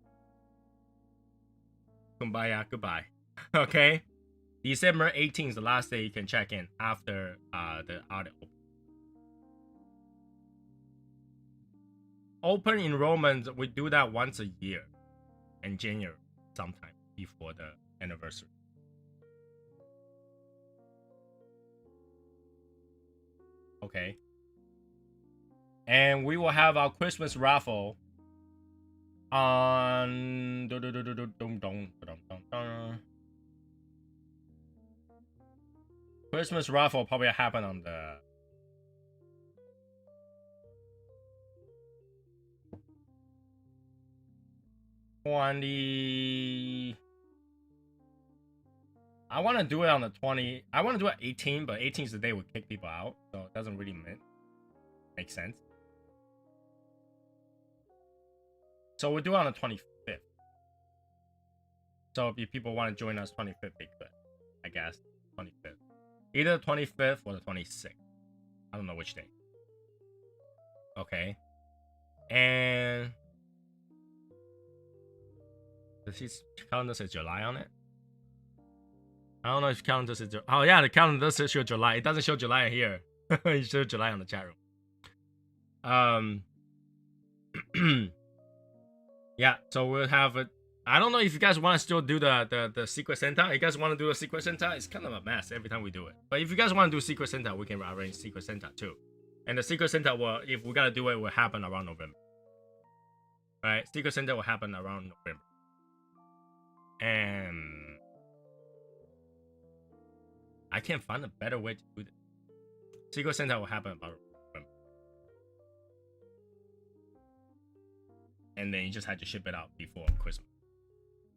kumbaya, goodbye. Okay? December 18th is the last day you can check in after the audit. Open enrollment, we do that once a year in January, sometime before the anniversary. Okay. And we will have our Christmas raffle on Christmas raffle probably happen on the I want to do it on the 20. I want to do it 18, but 18 is the day we kick people out, so it doesn't really make sense. So we'll do it on the 25th. So if people want to join us 25th, they could, I guess. 25th. Either the 25th or the 26th. I don't know which day. Okay. And his calendar says July on it. I don't know if calendar says July. Oh yeah, the calendar does show July. It doesn't show July here. It shows July on the chat room. Yeah, so we'll have it. I don't know if you guys want to still do the Secret Santa. You guys want to do a Secret Santa? It's kind of a mess every time we do it. But if you guys want to do Secret Santa, we can arrange Secret Santa too. And the Secret Santa will, if we gotta do it, will happen around November. Alright, Secret Santa will happen around November. And I can't find a better way to do this. Secret Santa will happen about November. And then you just had to ship it out before Christmas.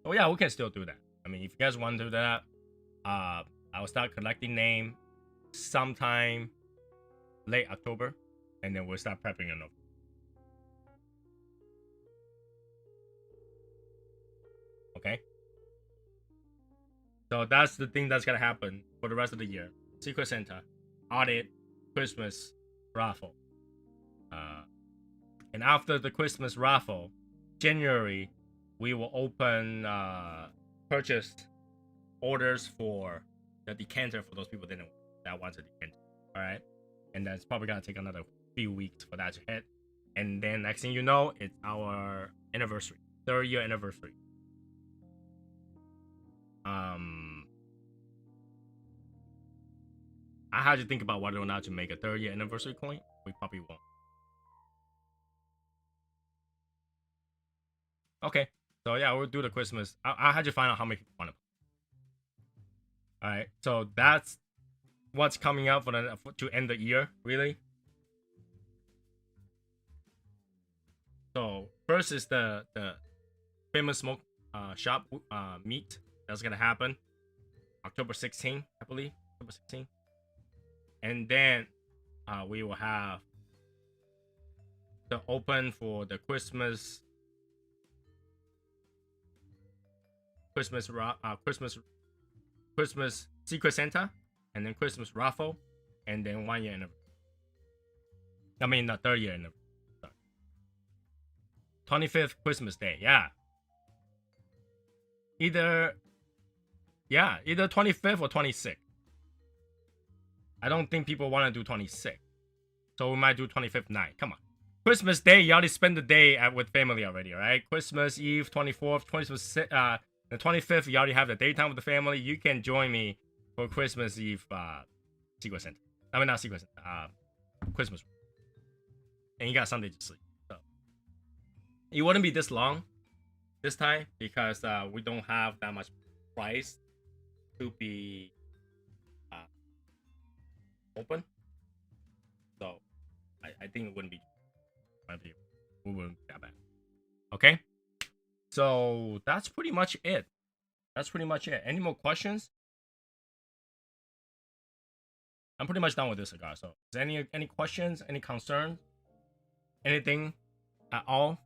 Oh yeah, we can still do that. I mean, if you guys want to do that, I will start collecting name sometime late October, and then we'll start prepping in November. Okay? So that's the thing that's gonna happen for the rest of the year. Secret Santa, audit, Christmas, raffle. And after the Christmas raffle, January, we will open purchased orders for the decanter for those people that want a decanter. Alright? And that's probably gonna take another few weeks for that to hit. And then next thing you know, it's our anniversary. 3rd year anniversary. I had to think about whether or not to make a 3rd year anniversary coin. We probably won't. Okay, so yeah, we'll do the Christmas. I had to find out how many people want to. All right, so that's what's coming up to end the year, really. So first is the famous smoke shop meet that's gonna happen October 16th, I believe, October 16th, and then we will have the open for the Christmas Secret Santa, and then Christmas raffle, and then 1 year anniversary. I mean, the 3rd year anniversary. 25th Christmas Day, yeah. either 25th or 26th. I don't think people want to do 26th. So we might do 25th night. Come on. Christmas Day, you already spend the day with family already, right? Christmas Eve, 24th, the 25th, you already have the daytime with the family. You can join me for Christmas Eve Secret Santa. I mean, not Secret Santa, Christmas. And you got Sunday to sleep. So it wouldn't be this long this time because we don't have that much price to be open. So I think it wouldn't be that bad. Okay, so that's pretty much it. Any more questions? I'm pretty much done with this cigar. So, is there any questions? Any concerns? Anything at all?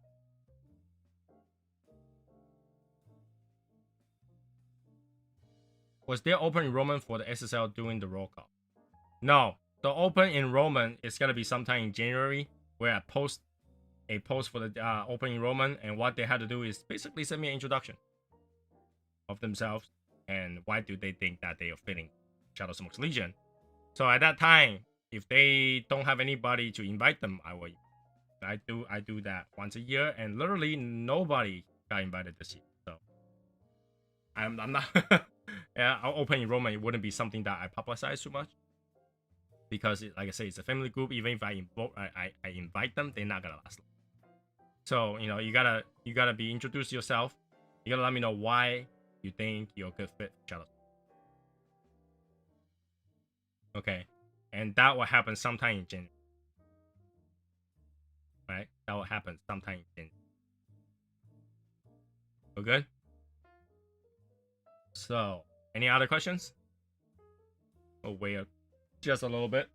Was there open enrollment for the SSL during the roll call? No, the open enrollment is gonna be sometime in January, where I post a post for the open enrollment, and what they had to do is basically send me an introduction of themselves and why do they think that they are fitting Shadow Smoke's Legion. So at that time, if they don't have anybody to invite them, I do that once a year, and literally nobody got invited this year. So I'm not. Yeah, our open enrollment, it wouldn't be something that I publicize too much because, like I say, it's a family group. Even if I invite them, they're not gonna last long. So you know, you gotta be introduced yourself. You gotta let me know why you think you're a good fit for Shadow. Okay, and that will happen sometime in January. Right, that will happen sometime in January. We're good. So, any other questions? We'll wait just a little bit.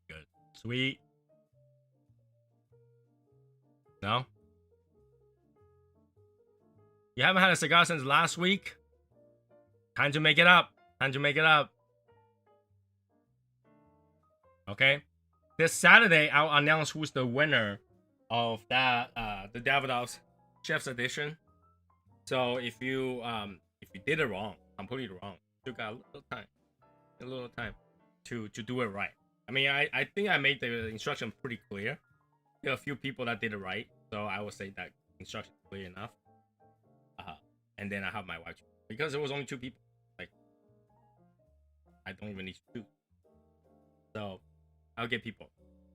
Good. Sweet. No? You haven't had a cigar since last week? Time to make it up. Okay? This Saturday, I'll announce who's the winner of that, the Davidoff Chef's Edition. So if you did it wrong, completely wrong, you got a little time to do it right. I mean, I think I made the instruction pretty clear. There are a few people that did it right, so I would say that instruction is clear enough. And then I have my wife, because there was only 2 people. Like, I don't even need to choose. So I'll get people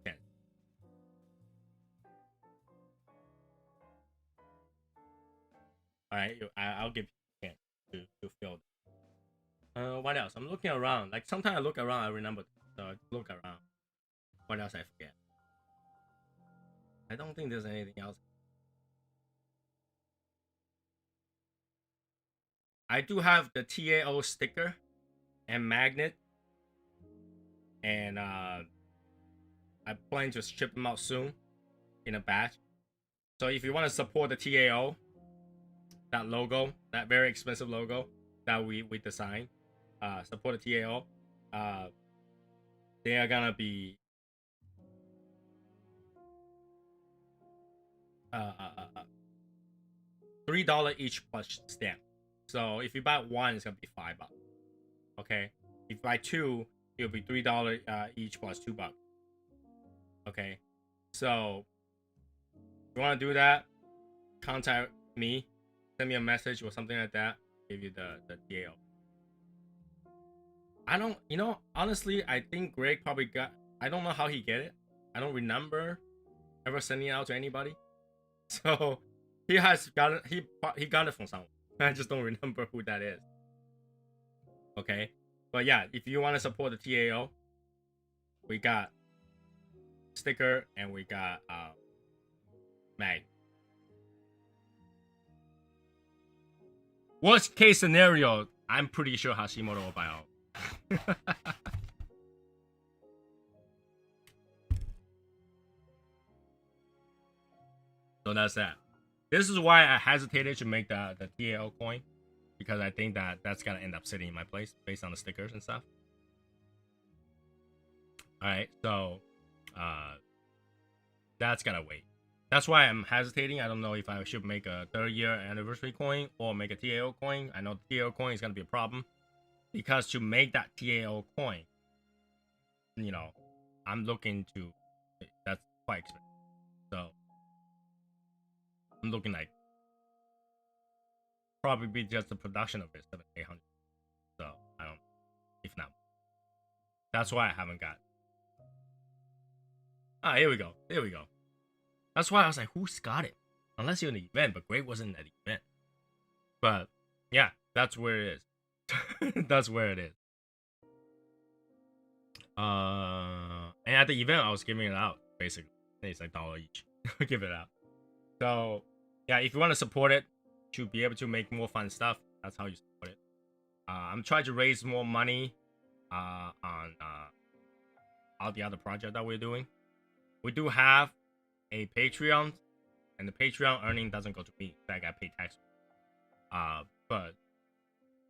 10. All right, I'll give you 10 to fill. What else? I'm looking around. Like sometimes I look around, I remember. So I look around. What else I forget? I don't think there's anything else. I do have the TAO sticker and magnet, and I plan to ship them out soon in a batch. So if you want to support the TAO, that logo, that very expensive logo that we designed, support the TAO, they are gonna be $3 each plus stamp. So if you buy 1, it's gonna be $5. Okay. If you buy 2, it'll be $3 each plus $2. Okay. So if you want to do that, contact me, send me a message or something like that. Give you the DAO. I don't, honestly, I think Greg probably got. I don't know how he get it. I don't remember ever sending it out to anybody. So he has got it. He got it from someone. I just don't remember who that is. Okay, but yeah, if you want to support the TAO, we got sticker and we got mag. Worst case scenario, I'm pretty sure Hashimoto will buy out. So that's that. This is why I hesitated to make the TAO coin, because I think that that's gonna end up sitting in my place based on the stickers and stuff. All right, so that's gotta wait. That's why I'm hesitating. I don't know if I should make a 3rd-year anniversary coin or make a TAO coin. I know TAO coin is gonna be a problem because to make that TAO coin, you know, I'm looking to that's quite expensive. So I'm looking like probably be just the production of it, 700-800. So I don't, if not, that's why I haven't got. Ah, here we go. Here we go. That's why I was like, who's got it? Unless you're in the event, but Great wasn't at the event. But yeah, that's where it is. That's where it is. And at the event, I was giving it out basically. It's like $1 each. Give it out. So yeah, if you want to support it to be able to make more fun stuff, that's how you support it. I'm trying to raise more money on all the other projects that we're doing. We do have a Patreon, and the Patreon earning doesn't go to me. I got paid tax. But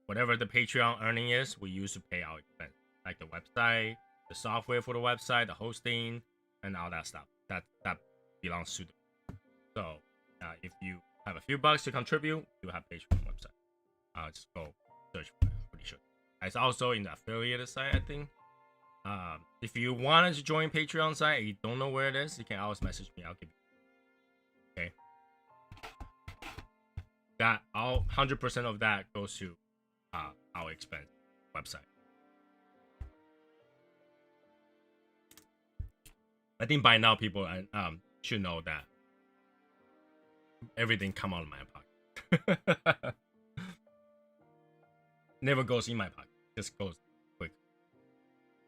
whatever the Patreon earning is, we use to pay our expense, like the website, the software for the website, the hosting, and all that stuff. That belongs to them. So if you have a few bucks to contribute, you have Patreon website. Just go search for it. I'm pretty sure. It's also in the affiliated site, I think. If you wanted to join Patreon site and you don't know where it is, you can always message me. I'll give you. Okay. That all 100% of that goes to our expense website. I think by now people should know that everything come out of my pocket. Never goes in my pocket. Just goes quick.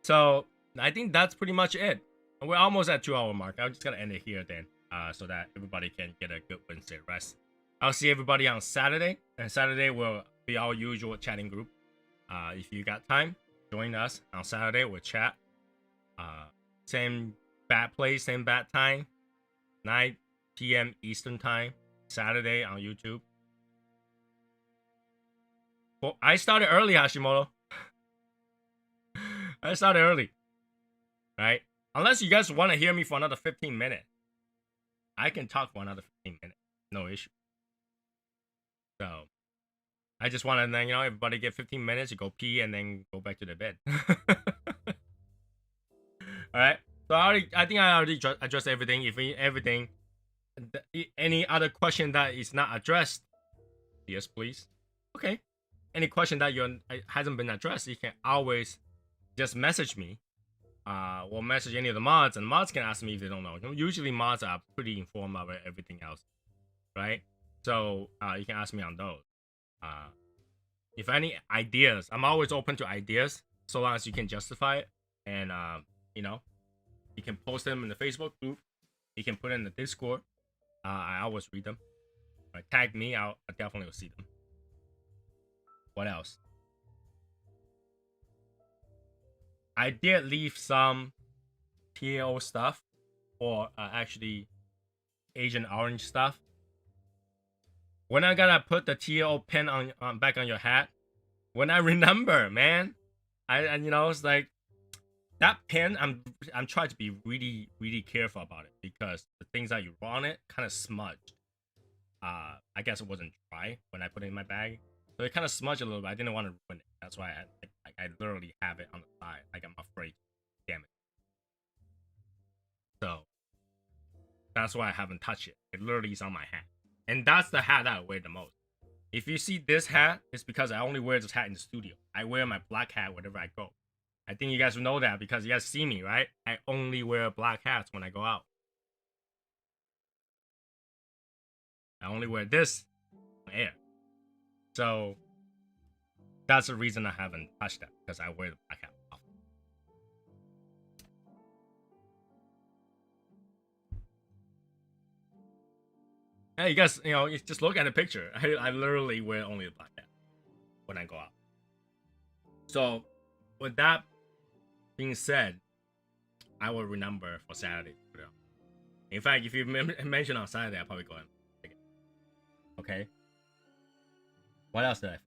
So I think that's pretty much it. We're almost at 2-hour mark. I'm just gonna end it here then, so that everybody can get a good Wednesday rest. I'll see everybody on Saturday, and Saturday will be our usual chatting group. If you got time, join us on Saturday. We'll chat. Same bad place, same bad time, 9 p.m. Eastern time, Saturday on YouTube. Well, I started early, Hashimoto. I started early. Right? Unless you guys want to hear me for another 15 minutes. I can talk for another 15 minutes. No issue. So, I just want to, everybody get 15 minutes to go pee and then go back to their bed. Alright? So, I think I already addressed everything. If everything, any other question that is not addressed, yes, please. Okay. Any question that hasn't been addressed, you can always just message me. Or message any of the mods, and mods can ask me if they don't know. Usually mods are pretty informed about everything else, right? So you can ask me on those. If any ideas, I'm always open to ideas, so long as you can justify it. And you can post them in the Facebook group. You can put it in the Discord. I always read them. Tag me, I definitely will see them. What else? I did leave some TAO stuff, or actually Agent Orange stuff. When I gotta put the TAO pin on back on your hat, when I remember, man, it's like that pin. I'm trying to be really, really careful about it because the things that you draw on it kind of smudged. I guess it wasn't dry when I put it in my bag, so it kind of smudged a little bit. I didn't want to ruin it. That's why I literally have it on the side. Like I'm afraid to damage it. So that's why I haven't touched it. It literally is on my hat. And that's the hat that I wear the most. If you see this hat, it's because I only wear this hat in the studio. I wear my black hat wherever I go. I think you guys will know that because you guys see me, right? I only wear black hats when I go out. I only wear this on air. So that's the reason I haven't touched that, because I wear the black hat often. Hey, you guys, you just look at the picture. I literally wear only the black hat when I go out. So, with that being said, I will remember for Saturday. In fact, if you mention on Saturday, I'll probably go and take it. Okay? What else did I?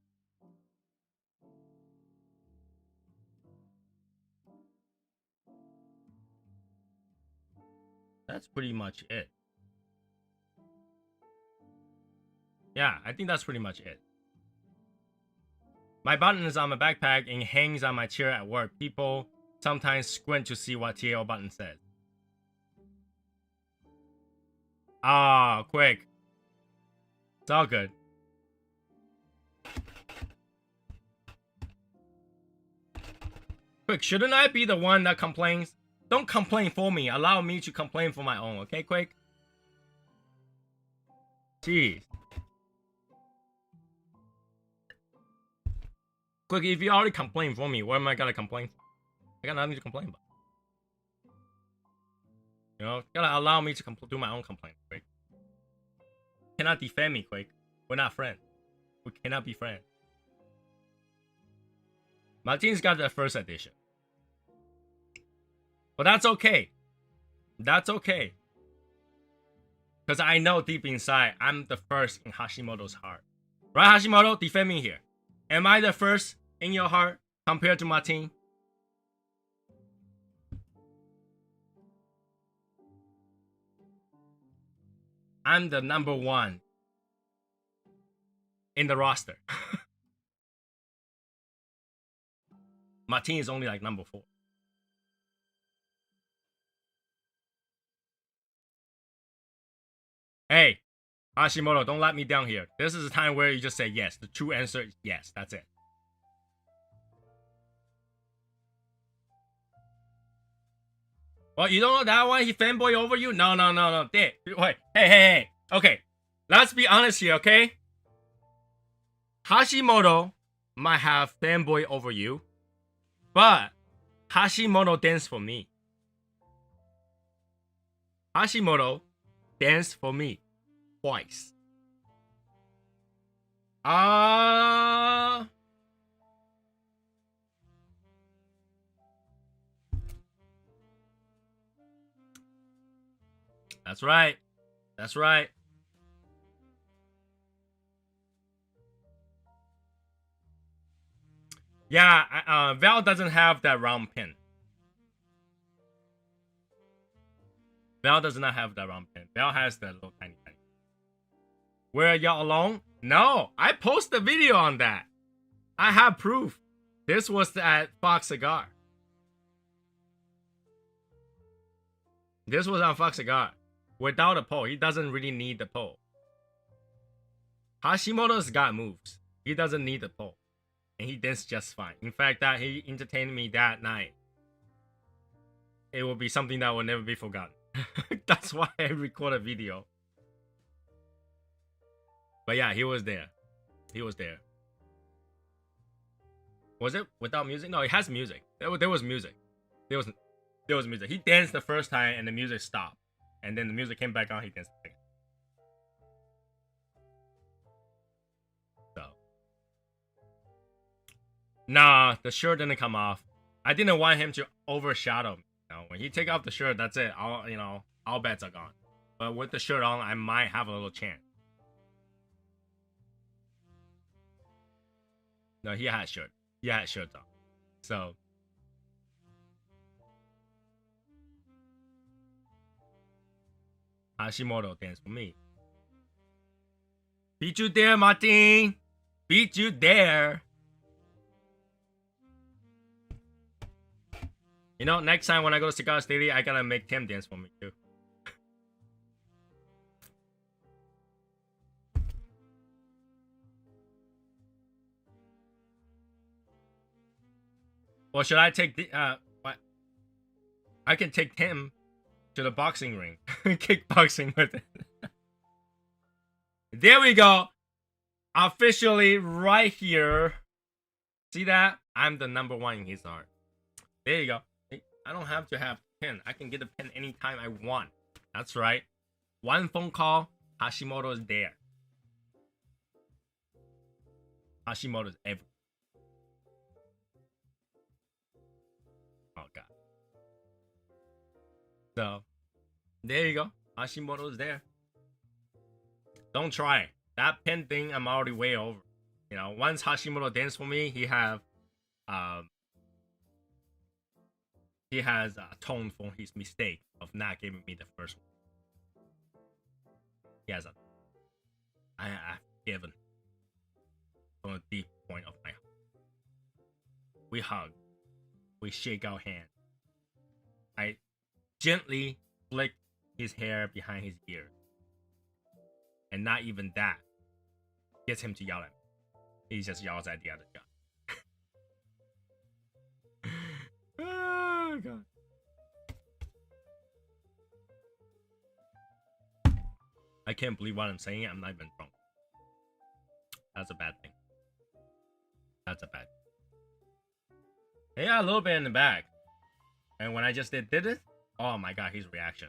that's pretty much it. Yeah, I think that's pretty much it. My button is on my backpack and hangs on my chair at work. People sometimes squint to see what TAO button says. Ah, quick. It's all good. Quick, shouldn't I be the one that complains? Don't complain for me. Allow me to complain for my own, okay, Quick? Jeez. Quick, if you already complained for me, what am I gonna complain for? I got nothing to complain about. You know, gotta allow me to do my own complaint, Quick. Cannot defend me, Quick. We're not friends. We cannot be friends. Martin's got the first edition. But that's okay. That's okay. Because I know deep inside, I'm the first in Hashimoto's heart. Right, Hashimoto? Defend me here. Am I the first in your heart compared to Martin? I'm the number one in the roster. Martin is only like number 4. Hey, Hashimoto, don't let me down here. This is a time where you just say yes. The true answer is yes. That's it. Well, you don't know that one? He fanboy over you? No. Wait, hey. Okay, let's be honest here, okay? Hashimoto might have fanboy over you, but Hashimoto danced for me. Hashimoto danced for me twice. That's right. That's right. Yeah, Val doesn't have that round pin. Val does not have that round pin. Val has that little tiny. Were y'all alone? No, I posted a video on that. I have proof. This was at Fox Cigar. This was on Fox Cigar. Without a pole. He doesn't really need the pole. Hashimoto's got moves. He doesn't need the pole. And he danced just fine. In fact, that he entertained me that night. It will be something that will never be forgotten. That's why I record a video. But yeah, he was there. He was there. Was it without music? No, it has music. There was music. There was music. He danced the first time and the music stopped. And then the music came back on, he danced again. So. Nah, the shirt didn't come off. I didn't want him to overshadow me. You know, when he take off the shirt, that's it. All bets are gone. But with the shirt on, I might have a little chance. No, he had shirt. He had shirts on. So. Hashimoto danced for me. Beat you there, Martin. Beat you there. You know, next time when I go to Cigar Stadium, I gotta make Tim dance for me too. Or should I take the what? I can take Tim to the boxing ring. Kickboxing with it. There we go. Officially right here. See that? I'm the number one in his heart. There you go. I don't have to have a pin. I can get a pin anytime I want. That's right. One phone call, Hashimoto is there. Hashimoto is everywhere. Oh god. So there you go. Hashimoto's there. Don't try. That pin thing, I'm already way over. You know, once Hashimoto danced for me, he has atoned for his mistake of not giving me the first one. He has a. I've given from a deep point of my heart. We hug. We shake our hands. I gently flick his hair behind his ears. And not even that gets him to yell at me. He just yells at the other guy. Oh, God. I can't believe what I'm saying. I'm not even drunk. That's a bad thing. That's a bad thing. Yeah, a little bit in the back. And when I just did it, oh my God, his reaction.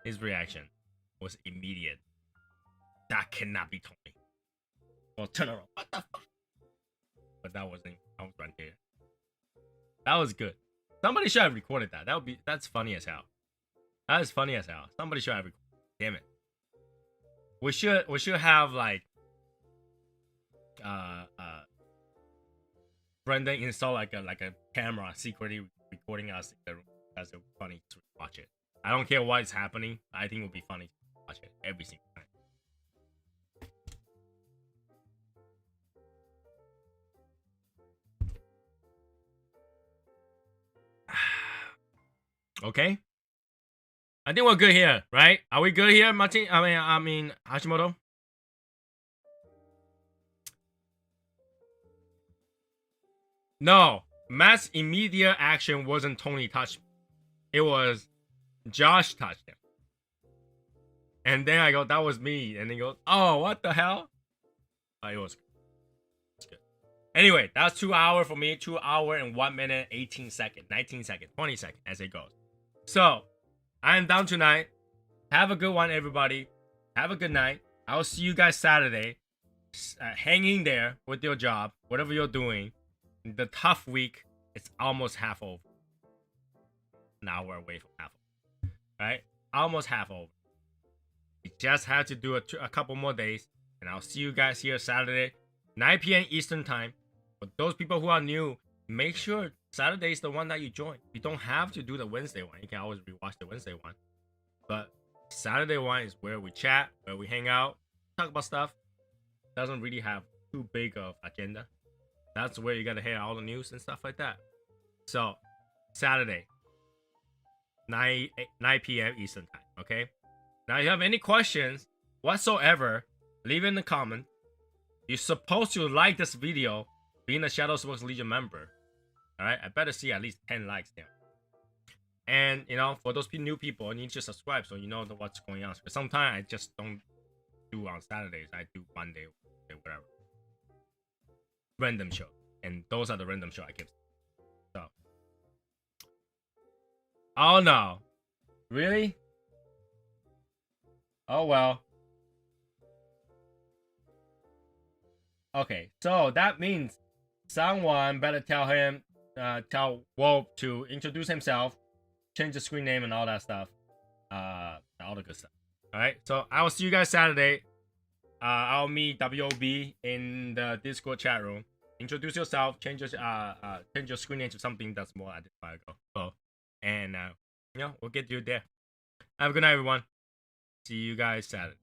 His reaction was immediate. That cannot be Tony. Well, turn around. What the fuck? But that wasn't. I was right there. That was good. Somebody should have recorded that. That's funny as hell. That is funny as hell. Somebody should have recorded. Damn it. We should have like Brendan install like a camera secretly recording us in the room. That's funny to watch it. I don't care what is happening. I think it would be funny to watch it every single time. Okay. I think we're good here, right? Are we good here, Martin? I mean Hashimoto? No. Matt's immediate action wasn't Tony touched me. It was Josh touched him. And then I go, that was me. And he goes, oh, what the hell? It was good. It's good. Anyway, that's 2 hours for me. 2 hours and 1 minute, 18 seconds, 19 seconds, 20 seconds as it goes. So, I am done tonight. Have a good one, everybody. Have a good night. I'll see you guys Saturday. Hang in there with your job, whatever you're doing. The tough week, it's almost half over. An hour away from half over. Right? Almost half over. We just have to do a couple more days. And I'll see you guys here Saturday, 9 p.m. Eastern Time. For those people who are new, make sure Saturday is the one that you join. You don't have to do the Wednesday one. You can always rewatch the Wednesday one. But Saturday one is where we chat, where we hang out, talk about stuff. Doesn't really have too big of agenda. That's where you gotta hear all the news and stuff like that. So, Saturday, 9 p.m. Eastern Time, okay? Now, if you have any questions whatsoever, leave it in the comment. You're supposed to like this video, being a Shadow Smoke's Legion member. Alright, I better see at least 10 likes there. And, you know, for those new people, you need to subscribe so you know what's going on. Because sometimes I just don't do on Saturdays. I do Monday, whatever. Random show. And those are the random show I keep. So. Oh, no. Really? Oh, well. Okay, so that means someone better tell him, tell Wolf to introduce himself, change the screen name and all that stuff. All the good stuff. Alright, so I will see you guys Saturday. I'll meet WOB in the Discord chat room. Introduce yourself, change your screen name to something that's more identifiable. So, and you know, we'll get you there. Have a good night, everyone. See you guys Saturday.